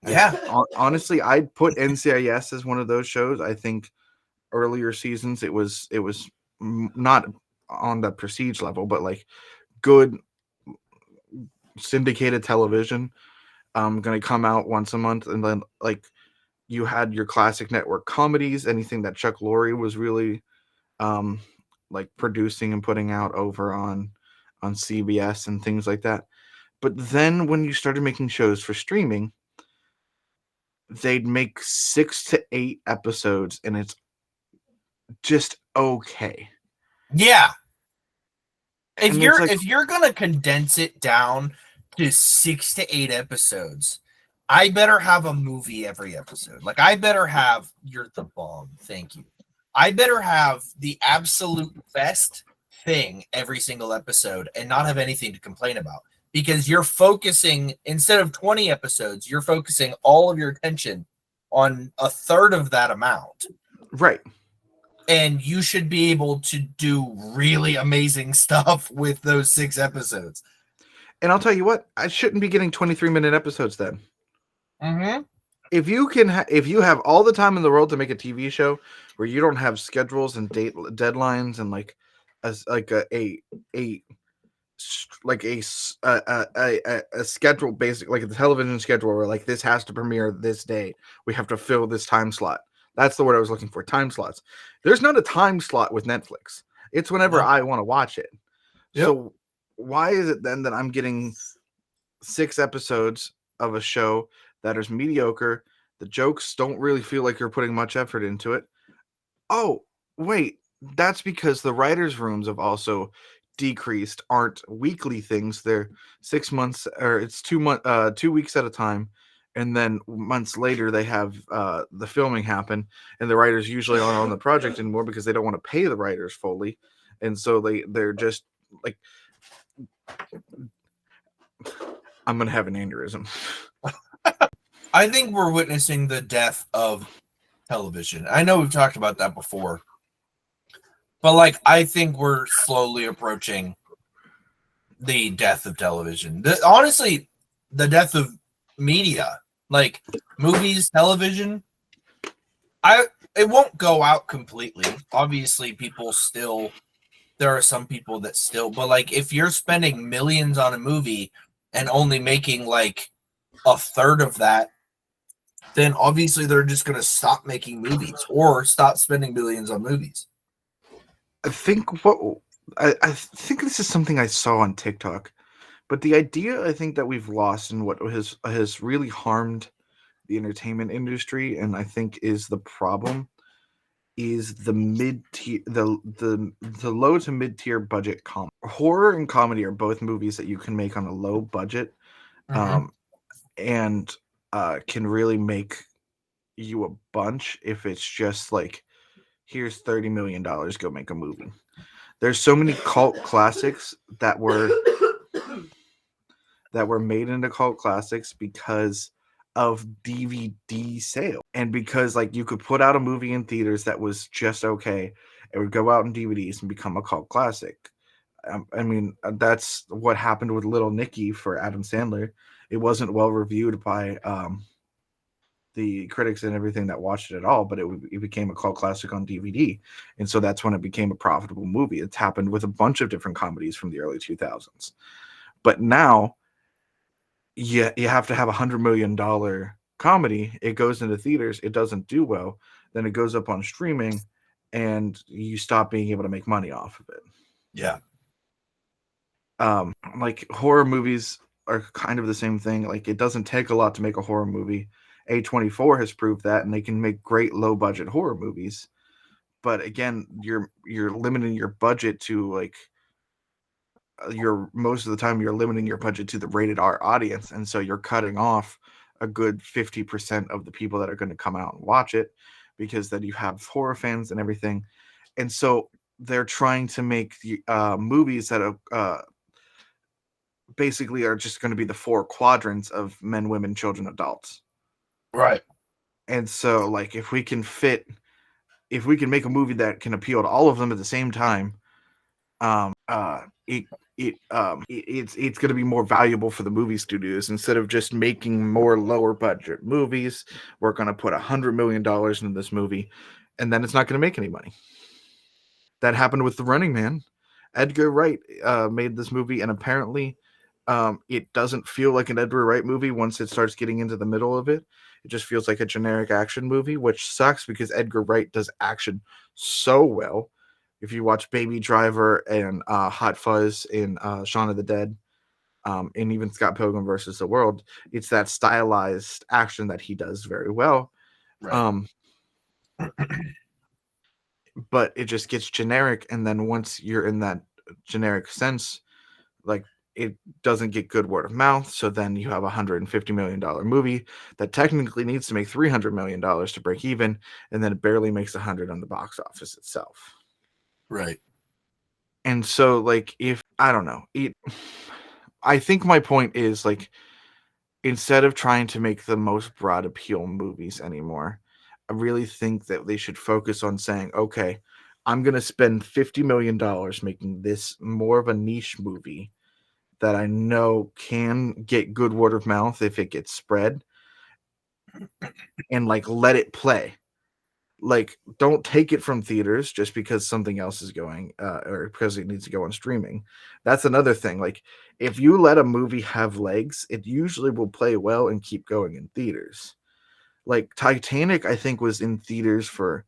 Speaker 2: yeah.
Speaker 1: Honestly, I'd put NCIS as one of those shows. I think earlier seasons it was not on the prestige level, but like good syndicated television. Going to come out once a month, and then like you had your classic network comedies, anything that Chuck Lorre was really like producing and putting out over on CBS and things like that. But then when you started making shows for streaming, they'd make 6 to 8 episodes and it's just okay.
Speaker 2: Yeah. If
Speaker 1: And
Speaker 2: you're
Speaker 1: it's like,
Speaker 2: if you're gonna condense it down to 6 to 8 episodes, I better have a movie every episode. Like I better have You're the Bomb. Thank you. I better have the absolute best thing every single episode and not have anything to complain about. Because you're focusing, instead of 20 episodes, you're focusing all of your attention on a third of that amount.
Speaker 1: right.
Speaker 2: And you should be able to do really amazing stuff with those 6 episodes.
Speaker 1: And I'll tell you what, I shouldn't be getting 23-minute episodes then.
Speaker 2: Mm-hmm.
Speaker 1: If you can, if you have all the time in the world to make a TV show where you don't have schedules and deadlines and like a schedule, basic like a television schedule where like this has to premiere this day, we have to fill this time slot. That's the word I was looking for. Time slots. There's not a time slot with Netflix. It's whenever I want to watch it. Yep. So why is it then that I'm getting 6 episodes of a show that is mediocre? The jokes don't really feel like you're putting much effort into it. Oh, wait. That's because the writers' rooms have also decreased, aren't weekly things. They're 6 months, or it's 2 weeks at a time. And then months later, they have the filming happen, and the writers usually aren't on the project anymore because they don't want to pay the writers fully, and so they're just like, I'm gonna have an aneurysm.
Speaker 2: I think we're witnessing the death of television. I know we've talked about that before, but like I think we're slowly approaching the death of television. Honestly, the death of media. Like movies, television, it won't go out completely. Obviously, there are some people that still, but like if you're spending millions on a movie and only making like a third of that, then obviously they're just going to stop making movies or stop spending billions on movies.
Speaker 1: I think I think this is something I saw on TikTok. But the idea I think that we've lost and what has really harmed the entertainment industry, and I think is the problem, is the mid-tier, the low to mid-tier budget comedy. Horror and comedy are both movies that you can make on a low budget, and can really make you a bunch if it's just like, here's $30 million, go make a movie. There's so many cult classics that were made into cult classics because of DVD sale, and because like you could put out a movie in theaters that was just okay, it would go out in DVDs and become a cult classic. I mean, that's what happened with Little Nicky for Adam Sandler. It wasn't well reviewed by the critics and everything that watched it at all, but it became a cult classic on DVD, and so that's when it became a profitable movie. It's happened with a bunch of different comedies from the early 2000s, but now you have to have $100 million comedy. It goes into theaters, it doesn't do well, then it goes up on streaming, and you stop being able to make money off of it.
Speaker 2: Yeah.
Speaker 1: Like horror movies are kind of the same thing. Like it doesn't take a lot to make a horror movie. A24 has proved that, and they can make great low budget horror movies. But again, you're limiting your budget to like most of the time you're limiting your budget to the rated R audience, and so you're cutting off a good 50% of the people that are going to come out and watch it, because then you have horror fans and everything. And so they're trying to make movies that basically are just going to be the 4 quadrants of men, women, children, adults.
Speaker 2: Right.
Speaker 1: And so like if we can make a movie that can appeal to all of them at the same time, it's going to be more valuable for the movie studios. Instead of just making more lower budget movies, we're going to put $100 million into this movie, and then it's not going to make any money. That happened with The Running Man. Edgar Wright made this movie, and apparently it doesn't feel like an Edgar Wright movie once it starts getting into the middle of it. It just feels like a generic action movie, which sucks because Edgar Wright does action so well. if you watch Baby Driver and Hot Fuzz in Shaun of the Dead, and even Scott Pilgrim versus the World, it's that stylized action that he does very well.
Speaker 2: Right.
Speaker 1: But it just gets generic, and then once you're in that generic sense, like, it doesn't get good word of mouth, so then you have a $150 million movie that technically needs to make $300 million to break even, and then it barely makes 100 on the box office itself.
Speaker 2: Right.
Speaker 1: And so, like, if I don't know, I think my point is, like, instead of trying to make the most broad appeal movies anymore, I really think that they should focus on saying, okay, I'm going to spend $50 million making this more of a niche movie that I know can get good word of mouth if it gets spread, and, like, let it play. Like, don't take it from theaters just because something else is going, or because it needs to go on streaming. That's another thing. Like, if you let a movie have legs, it usually will play well and keep going in theaters. Like, Titanic, I think, was in theaters for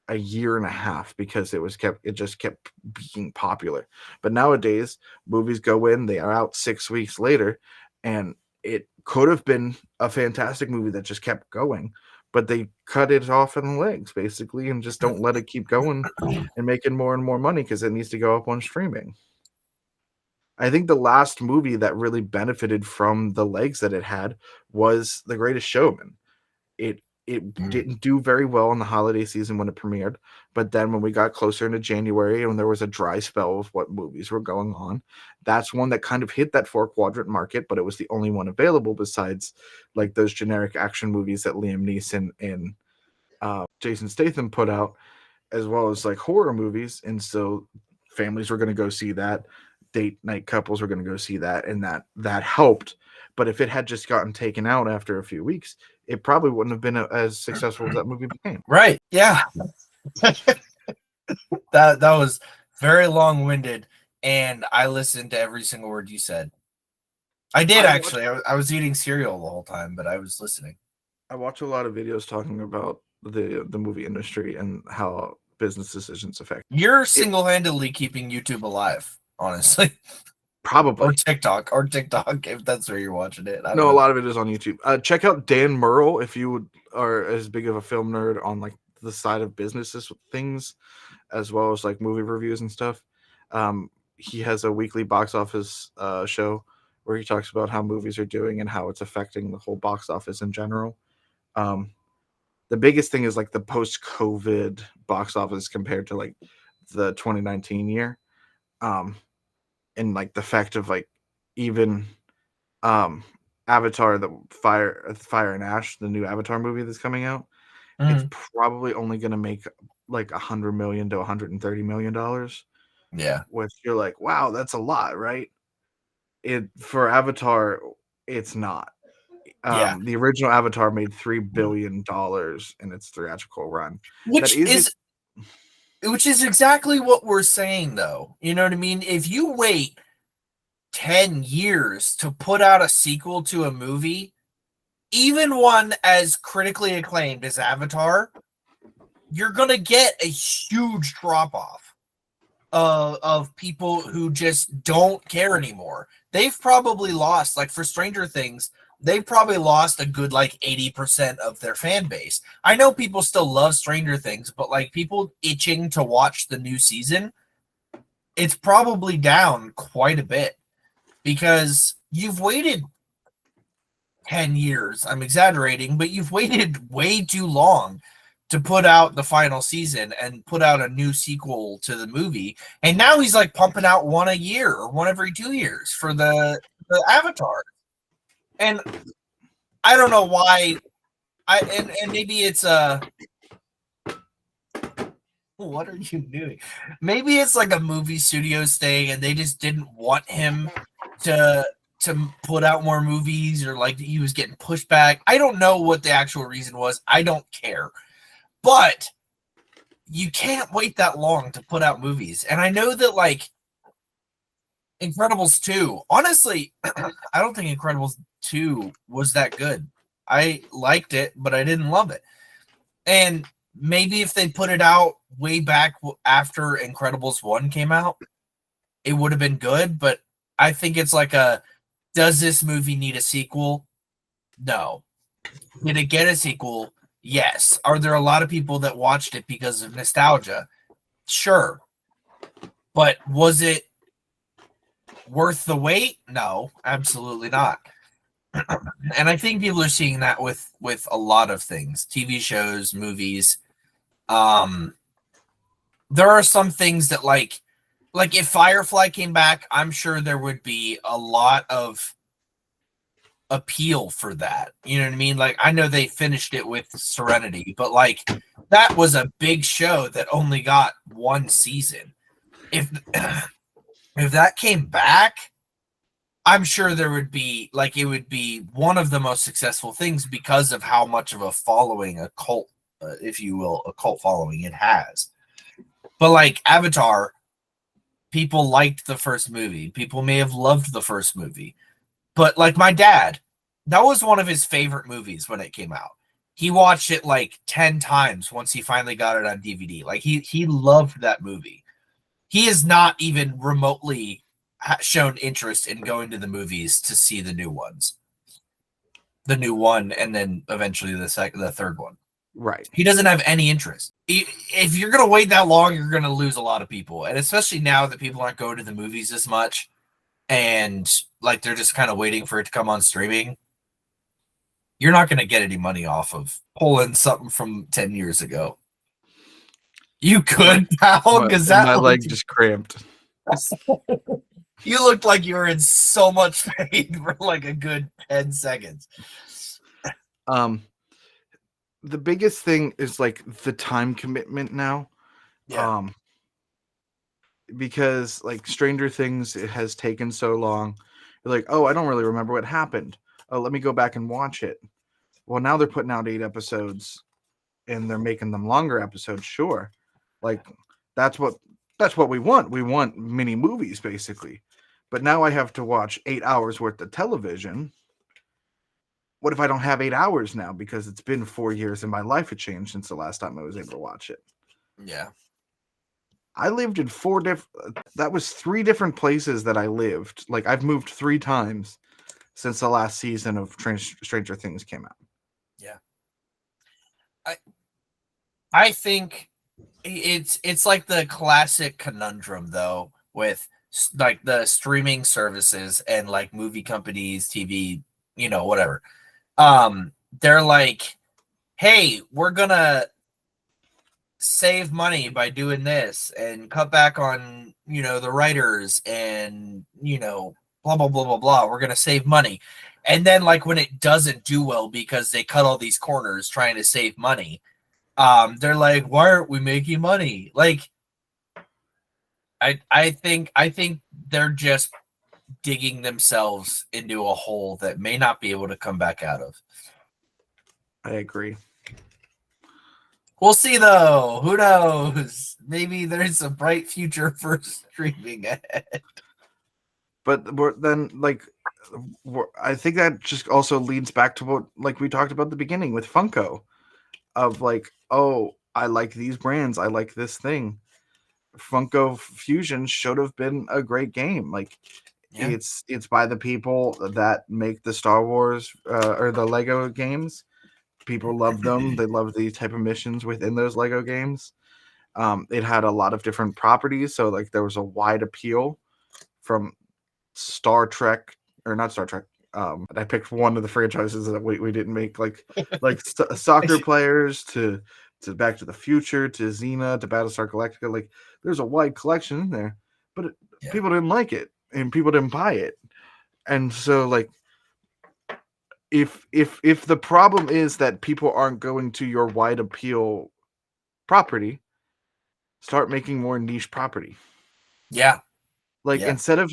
Speaker 1: a year and a half because it just kept being popular. But nowadays, movies go in, they are out 6 weeks later, and it could have been a fantastic movie that just kept going, but they cut it off in the legs basically and just don't let it keep going and making more and more money because it needs to go up on streaming. I think the last movie that really benefited from the legs that it had was The Greatest Showman. It didn't do very well in the holiday season when it premiered, but then when we got closer into January and there was a dry spell of what movies were going on, that's one that kind of hit that 4-quadrant market, but it was the only one available besides, like, those generic action movies that Liam Neeson and Jason Statham put out, as well as, like, horror movies. And so families were going to go see that, date night couples were going to go see that, and that helped. But if it had just gotten taken out after a few weeks, it probably wouldn't have been as successful as that movie became.
Speaker 2: Right. Yeah. that was very long-winded, and I listened to every single word you said. I did, actually. I was eating cereal the whole time, but I was listening.
Speaker 1: I watch a lot of videos talking about the movie industry and how business decisions affect.
Speaker 2: You're single-handedly keeping YouTube alive, honestly.
Speaker 1: Probably.
Speaker 2: Or TikTok, if that's where you're watching it.
Speaker 1: No, a lot of it is on YouTube. Check out Dan Murrell if you are as big of a film nerd on, like, the side of businesses things, as well as, like, movie reviews and stuff. He has a weekly box office show where he talks about how movies are doing and how it's affecting the whole box office in general. The biggest thing is, like, the post-COVID box office compared to, like, the 2019 year. And, like, the fact of, like, even Avatar, the Fire and Ash, the new Avatar movie that's coming out, it's probably only going to make like $100 million to $130 million.
Speaker 2: Yeah.
Speaker 1: Which you're like, wow, that's a lot, right? For Avatar, it's not.
Speaker 2: Yeah.
Speaker 1: The original Avatar made $3 billion in its theatrical run.
Speaker 2: Which is exactly what we're saying, though. You know what I mean? If you wait 10 years to put out a sequel to a movie, even one as critically acclaimed as Avatar, you're going to get a huge drop-off of people who just don't care anymore. They've probably lost, like, for Stranger Things, they've probably lost a good, like, 80% of their fan base. I know people still love Stranger Things, but, like, people itching to watch the new season, it's probably down quite a bit because you've waited 10 years. I'm exaggerating, but you've waited way too long to put out the final season and put out a new sequel to the movie. And now he's, like, pumping out one a year or one every 2 years for the Avatar. And I don't know why. And maybe it's what are you doing? Maybe it's like a movie studios thing, and they just didn't want him to put out more movies, or like he was getting pushed back. I don't know what the actual reason was. I don't care. But you can't wait that long to put out movies. And I know that, like, Incredibles 2, honestly, I don't think Incredibles 2 was that good. I liked it, but I didn't love it. And maybe if they put it out way back after Incredibles 1 came out, it would have been good, but I think it's like does this movie need a sequel? No. Did it get a sequel? Yes. Are there a lot of people that watched it because of nostalgia? Sure. But was it worth the wait? No, absolutely not. And I think people are seeing that with a lot of things, TV shows, movies. There are some things that like if Firefly came back, I'm sure there would be a lot of appeal for that. You know what I mean? Like, I know they finished it with Serenity, but like that was a big show that only got one season. If if that came back, I'm sure there would be like it would be one of the most successful things because of how much of a following, a cult, if you will, a cult following it has. But like Avatar, people liked the first movie. People may have loved the first movie. But like my dad, that was one of his favorite movies when it came out. He watched it like 10 times once he finally got it on DVD. Like he loved that movie. He has not even remotely shown interest in going to the movies to see the new ones. The new one and then eventually the third one.
Speaker 1: Right.
Speaker 2: He doesn't have any interest. If you're going to wait that long, you're going to lose a lot of people. And especially now that people aren't going to the movies as much and like they're just kind of waiting for it to come on streaming, you're not going to get any money off of pulling something from 10 years ago. You could, pal, because that
Speaker 1: my leg just cramped.
Speaker 2: You looked like you were in so much pain for like a good 10 seconds.
Speaker 1: The biggest thing is like the time commitment now.
Speaker 2: Yeah.
Speaker 1: Because like Stranger Things, it has taken so long. You're like, oh, I don't really remember what happened. Oh, let me go back and watch it. Well, now they're putting out 8 episodes and they're making them longer episodes. Sure. Like that's what we want. We want mini movies basically. But now I have to watch 8 hours worth of television. What if I don't have 8 hours now? Because it's been 4 years and my life had changed since the last time I was able to watch it.
Speaker 2: Yeah.
Speaker 1: I lived in 3 different places that I lived. Like I've moved 3 times since the last season of Stranger Things came out.
Speaker 2: Yeah. I think it's like the classic conundrum though with like the streaming services and like movie companies, TV, whatever. They're like, hey, we're gonna save money by doing this and cut back on the writers and blah blah blah blah blah. We're gonna save money, and then like when it doesn't do well because they cut all these corners trying to save money, they're like, why aren't we making money? Like, I think they're just digging themselves into a hole that may not be able to come back out of.
Speaker 1: I agree.
Speaker 2: We'll see, though. Who knows? Maybe there's a bright future for streaming ahead.
Speaker 1: But then, like, I think that just also leads back to what, like, we talked about at the beginning with Funko, of like, oh, I like these brands, I like this thing. Funko Fusion should have been a great game. Like, yeah. It's by the people that make the Star Wars or the Lego games. People love them. They love the type of missions within those Lego games. It had a lot of different properties, so like there was a wide appeal from Star Trek, or not Star Trek. I picked one of the franchises that we didn't make, like soccer players to Back to the Future to Xena to Battlestar Galactica. Like there's a wide collection in there, but people didn't like it and people didn't buy it, and so like. If the problem is that people aren't going to your wide appeal property, start making more niche property.
Speaker 2: Yeah.
Speaker 1: Like instead of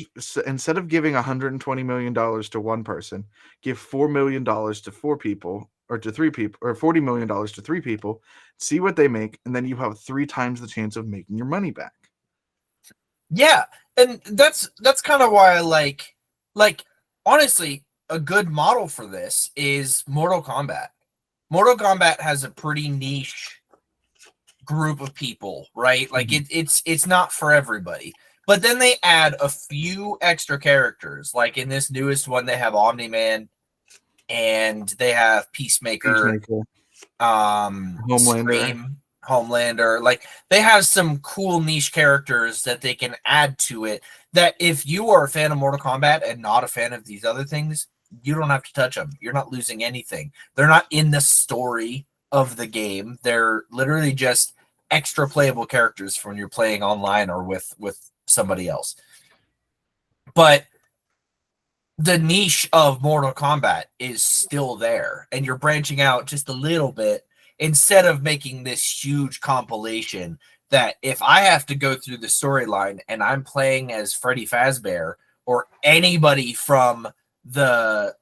Speaker 1: giving $120 million to one person, give $4 million to 4 people or to 3 people, or $40 million to 3 people, see what they make, and then you have 3 times the chance of making your money back.
Speaker 2: Yeah. And that's kind of why I like honestly, a good model for this is Mortal Kombat. Mortal Kombat has a pretty niche group of people, right? Like it's not for everybody. But then they add a few extra characters. Like in this newest one, they have Omni-Man and they have Peacemaker,
Speaker 1: Homelander.
Speaker 2: Scream, Homelander. Like they have some cool niche characters that they can add to it. That if you are a fan of Mortal Kombat and not a fan of these other things, you don't have to touch them. You're not losing anything. They're not in the story of the game. They're literally just extra playable characters for when you're playing online or with somebody else. But the niche of Mortal Kombat is still there, and you're branching out just a little bit instead of making this huge compilation that if I have to go through the storyline and I'm playing as Freddy Fazbear or anybody from the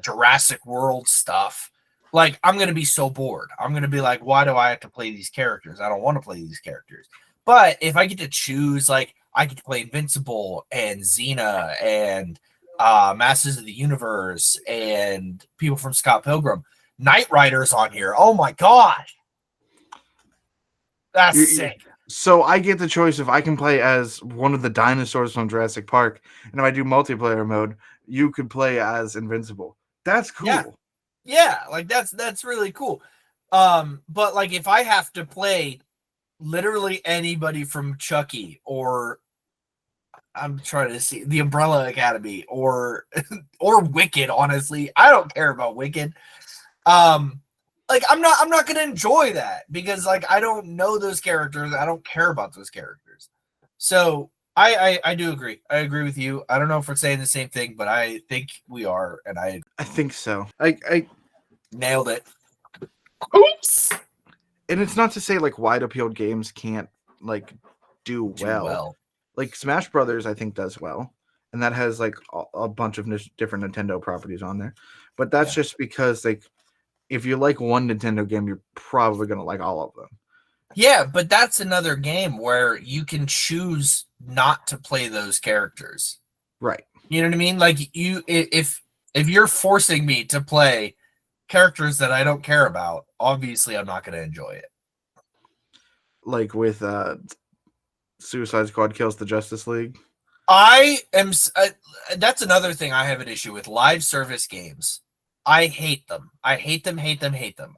Speaker 2: Jurassic World stuff, like I'm going to be so bored. I'm going to be like, why do I have to play these characters? I don't want to play these characters. But if I get to choose, like I get to play Invincible and Xena and Masters of the Universe and people from Scott Pilgrim, Knight Rider's on here. Oh my gosh. That's sick.
Speaker 1: So I get the choice if I can play as one of the dinosaurs from Jurassic Park, and if I do multiplayer mode, you could play as Invincible. That's cool.
Speaker 2: Yeah, like that's really cool. But like if I have to play literally anybody from Chucky or I'm trying to see the Umbrella Academy or Wicked, honestly, I don't care about Wicked. Like I'm not gonna enjoy that because like I don't know those characters. I don't care about those characters. So I do agree. I agree with you. I don't know if we're saying the same thing, but I think we are, and I
Speaker 1: think so. I
Speaker 2: nailed it. Oops.
Speaker 1: And it's not to say like wide appeal games can't like do well. Like Smash Brothers, I think does well, and that has like a bunch of different Nintendo properties on there. But that's just because like if you like one Nintendo game, you're probably gonna like all of them.
Speaker 2: Yeah, but that's another game where you can choose not to play those characters.
Speaker 1: Right.
Speaker 2: You know what I mean? Like if you're forcing me to play characters that I don't care about, obviously I'm not going to enjoy it.
Speaker 1: Like with Suicide Squad kills the Justice League.
Speaker 2: That's another thing I have an issue with live service games. I hate them. I hate them.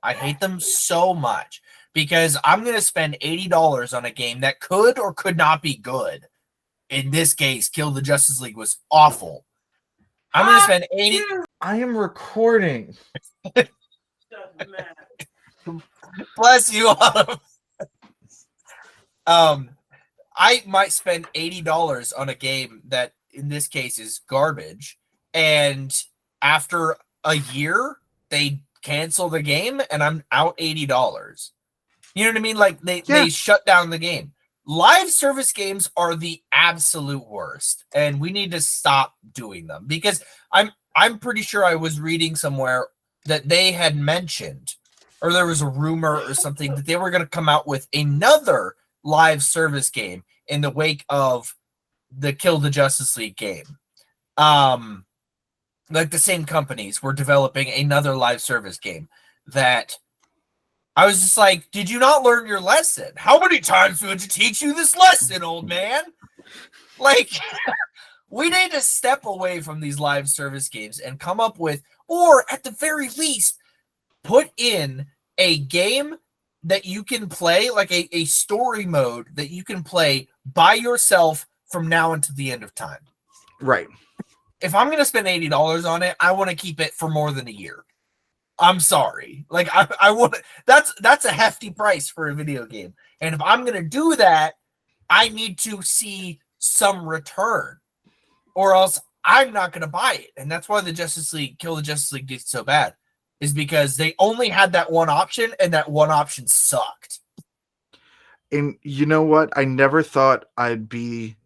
Speaker 2: I hate them so much because I'm going to spend $80 on a game that could or could not be good. In this case, Kill the Justice League was awful. I'm going to spend $80.
Speaker 1: I am recording.
Speaker 2: Bless you, Autumn. I might spend $80 on a game that, in this case, is garbage, and after a year, they cancel the game, and I'm out $80. You know what I mean? Like they shut down the game. Live service games are the absolute worst, and we need to stop doing them because I'm pretty sure I was reading somewhere that they had mentioned, or there was a rumor or something that they were going to come out with another live service game in the wake of the Kill the Justice League game. Like the same companies were developing another live service game that I was just like, did you not learn your lesson? How many times do we have to teach you this lesson, old man? Like, we need to step away from these live service games and come up with, or at the very least, put in a game that you can play, like a story mode that you can play by yourself from now until the end of time.
Speaker 1: Right.
Speaker 2: If I'm going to spend $80 on it, I want to keep it for more than a year. I'm sorry. Like I want that's a hefty price for a video game. And if I'm going to do that, I need to see some return or else I'm not going to buy it. And that's why the Justice League, Kill the Justice League gets so bad is because they only had that one option and that one option sucked.
Speaker 1: And you know what? I never thought I'd be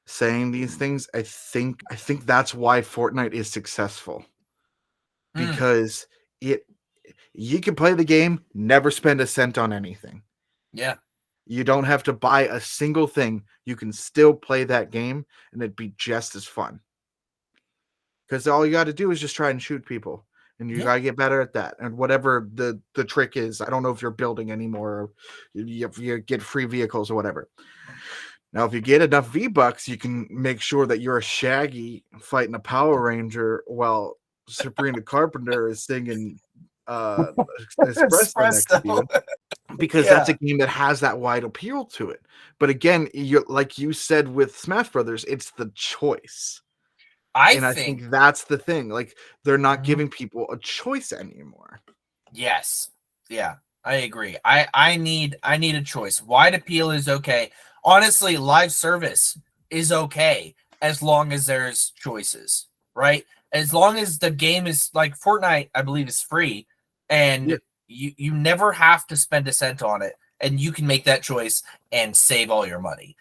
Speaker 1: saying these things. I think that's why Fortnite is successful. Because you can play the game, never spend a cent on anything.
Speaker 2: Yeah.
Speaker 1: You don't have to buy a single thing. You can still play that game and it'd be just as fun. Because all you got to do is just try and shoot people. and you gotta get better at that. And whatever the trick is, I don't know if you're building anymore, or you get free vehicles or whatever. Now, if you get enough V-Bucks, you can make sure that you're a Shaggy fighting a Power Ranger while Sabrina Carpenter is singing uh, Espresso next to you, because that's a game that has that wide appeal to it. But again, you like you said with Smash Brothers, it's the choice. And I think that's the thing. Like, they're not giving people a choice anymore.
Speaker 2: Yes. Yeah, I agree. I need a choice. Wide appeal is okay. Honestly, live service is okay as long as there's choices, right? As long as the game is like Fortnite, I believe is free, and you never have to spend a cent on it, and you can make that choice and save all your money.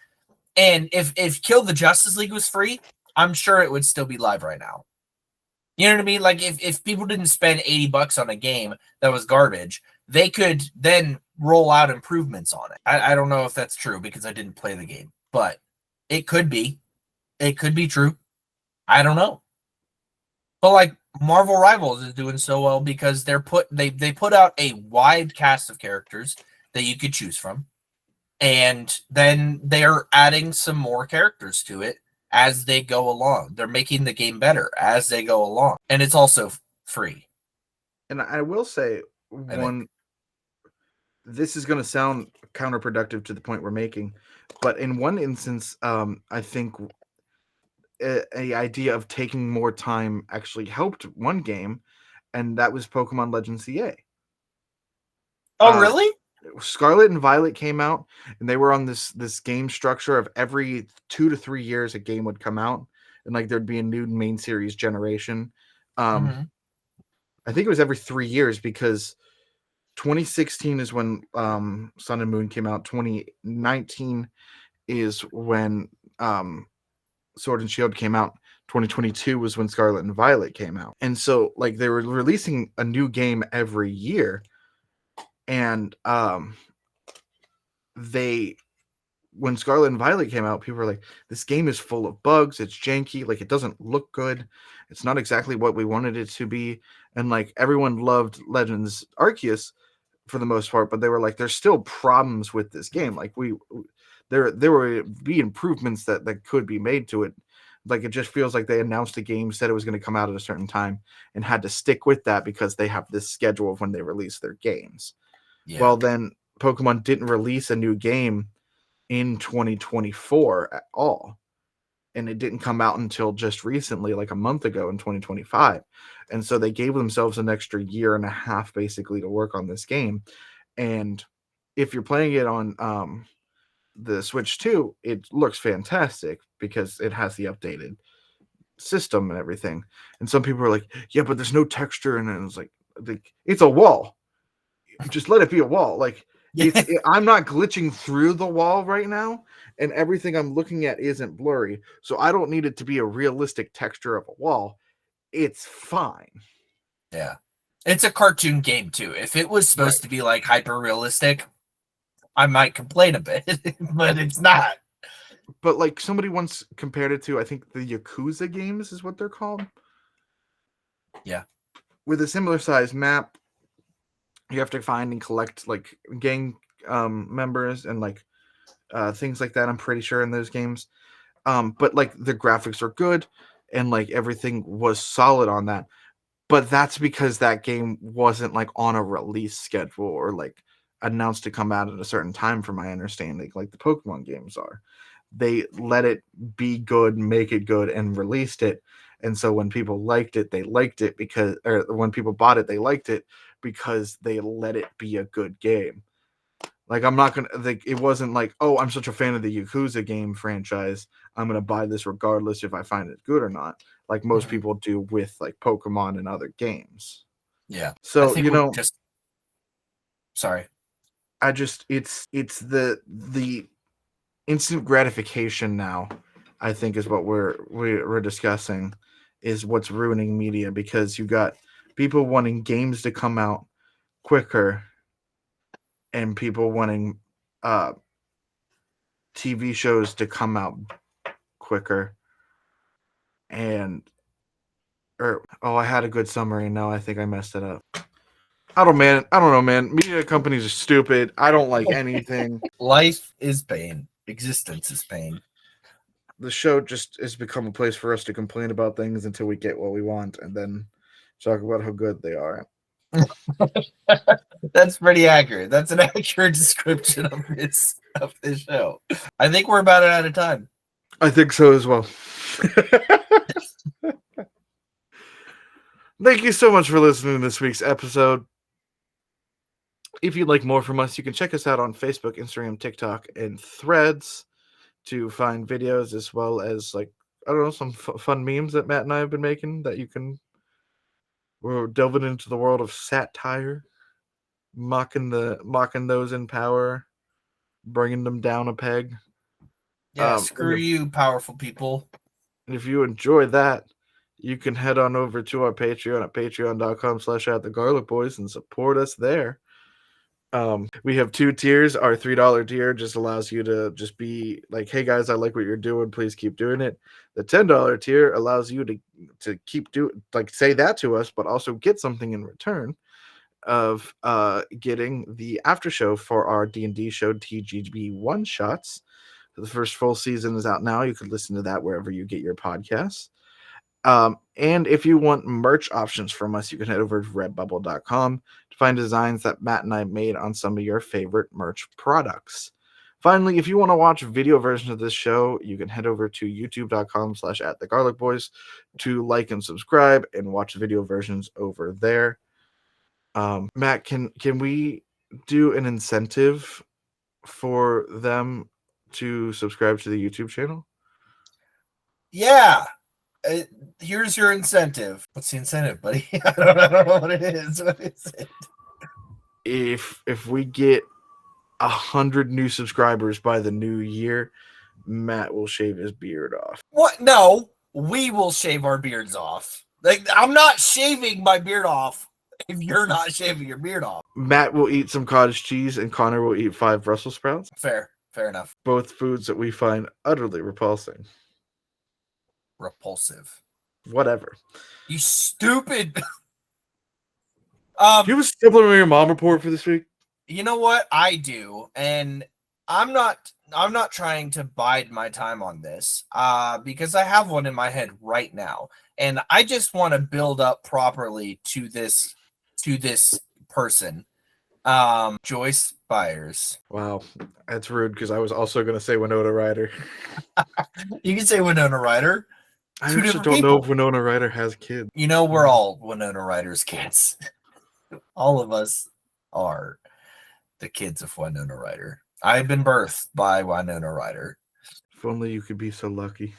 Speaker 2: And if Kill the Justice League was free, I'm sure it would still be live right now. You know what I mean? Like if people didn't spend $80 on a game that was garbage, they could then roll out improvements on it. I don't know if that's true because I didn't play the game, but it could be. It could be true. I don't know. But like Marvel Rivals is doing so well because they put out a wide cast of characters that you could choose from. And then they're adding some more characters to it as they go along. They're making the game better as they go along. And it's also free.
Speaker 1: And I will say, this is going to sound counterproductive to the point we're making, but in one instance, I think a idea of taking more time actually helped one game, and that was Pokemon Legends CA.
Speaker 2: Oh, really?
Speaker 1: Scarlet and Violet came out, and they were on this game structure of every 2 to 3 years a game would come out, and like there'd be a new main series generation. I think it was every 3 years, because 2016 is when Sun and Moon came out. 2019 is when Sword and Shield came out. 2022 was when Scarlet and Violet came out. And so like they were releasing a new game every year. And when Scarlet and Violet came out, people were like, this game is full of bugs, it's janky, like it doesn't look good, it's not exactly what we wanted it to be. And like everyone loved Legends Arceus for the most part, but they were like, there's still problems with this game. Like there would be improvements that could be made to it. Like it just feels like they announced a game, said it was going to come out at a certain time, and had to stick with that because they have this schedule of when they release their games. Well, then Pokemon didn't release a new game in 2024 at all. And it didn't come out until just recently, like a month ago in 2025. And so they gave themselves an extra year and a half basically to work on this game. And if you're playing it on the Switch 2, it looks fantastic because it has the updated system and everything. And some people are like, yeah, but there's no texture. And it's like it's a wall. Just let it be a wall. Like I'm not glitching through the wall right now, and everything I'm looking at isn't blurry, so I don't need it to be a realistic texture of a wall. It's fine.
Speaker 2: Yeah, it's a cartoon game too. If it was supposed to be like hyper realistic, I might complain a bit, but it's not.
Speaker 1: But like somebody once compared it to, I think the Yakuza games is what they're called.
Speaker 2: Yeah,
Speaker 1: with a similar size map. You have to find and collect like gang members and like things like that. I'm pretty sure in those games, but like the graphics are good and like everything was solid on that. But that's because that game wasn't like on a release schedule or like announced to come out at a certain time, from my understanding, like the Pokemon games are. They let it be good, make it good, and released it. And so when people liked it, they liked it because, or when people bought it, they liked it because they let it be a good game. Like I'm not gonna like it wasn't like, oh, I'm such a fan of the Yakuza game franchise, I'm gonna buy this regardless if I find it good or not, like most people do with like Pokemon and other games.
Speaker 2: Yeah.
Speaker 1: So
Speaker 2: sorry.
Speaker 1: It's the instant gratification now, I think, is what we're discussing, is what's ruining media, because you got people wanting games to come out quicker and people wanting TV shows to come out quicker. And I had a good summary and now I think I messed it up. I don't know, man. Media companies are stupid. I don't like anything.
Speaker 2: Life is pain. Existence is pain.
Speaker 1: The show just has become a place for us to complain about things until we get what we want and then talk about how good they are.
Speaker 2: That's pretty accurate. That's an accurate description of this show. I think we're about out of time.
Speaker 1: I think so as well. Thank you so much for listening to this week's episode. If you'd like more from us, you can check us out on Facebook, Instagram, TikTok, and Threads to find videos as well as, like, I don't know, some fun memes that Matt and I have been making that you can. We're delving into the world of satire, mocking those in power, bringing them down a peg.
Speaker 2: Yeah, screw you, powerful people.
Speaker 1: And if you enjoy that, you can head on over to our Patreon at patreon.com/@thegarlicboys and support us there. We have 2 tiers. Our $3 tier just allows you to just be like, hey guys, I like what you're doing, please keep doing it. The $10 tier allows you to keep say that to us, but also get something in return of getting the after show for our D&D show, TGB One Shots. The first full season is out now. You could listen to that wherever you get your podcasts. And if you want merch options from us, you can head over to redbubble.com to find designs that Matt and I made on some of your favorite merch products. Finally, if you want to watch video versions of this show, you can head over to youtube.com/@thegarlicboys to like and subscribe and watch video versions over there. Matt, can we do an incentive for them to subscribe to the YouTube channel?
Speaker 2: Yeah. Here's your incentive. What's the incentive, buddy? I don't know what it is. What is it?
Speaker 1: If we get 100 new subscribers by the new year, Matt will shave his beard off.
Speaker 2: What? No, we will shave our beards off. Like, I'm not shaving my beard off if you're not shaving your beard off.
Speaker 1: Matt will eat some cottage cheese and Connor will eat 5 Brussels sprouts.
Speaker 2: Fair enough.
Speaker 1: Both foods that we find utterly repulsing.
Speaker 2: Repulsive.
Speaker 1: Whatever.
Speaker 2: You stupid.
Speaker 1: Do you have a stippler on your mom report for this week?
Speaker 2: You know what? I do, and I'm not trying to bide my time on this, because I have one in my head right now, and I just want to build up properly to this person. Joyce Byers.
Speaker 1: Wow, that's rude because I was also going to say Winona Ryder.
Speaker 2: You can say Winona Ryder.
Speaker 1: I actually don't know if Winona Ryder has kids.
Speaker 2: You know, we're all Winona Ryder's kids. All of us are the kids of Winona Ryder. I've been birthed by Winona Ryder.
Speaker 1: If only you could be so lucky.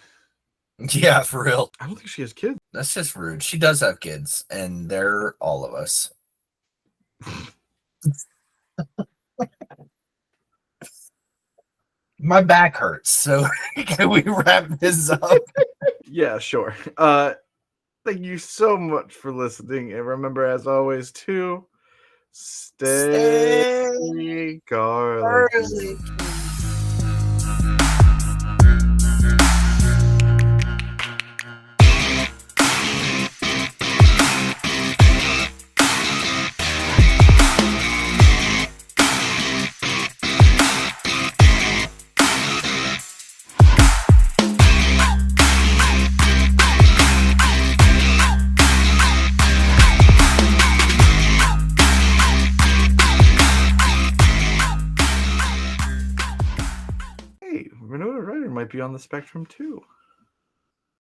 Speaker 2: Yeah, for real.
Speaker 1: I don't think she has kids.
Speaker 2: That's just rude. She does have kids, and they're all of us. My back hurts, so can we wrap this up?
Speaker 1: Yeah, sure. Thank you so much for listening, and remember, as always, to stay garlic. Winona Ryder might be on the spectrum too.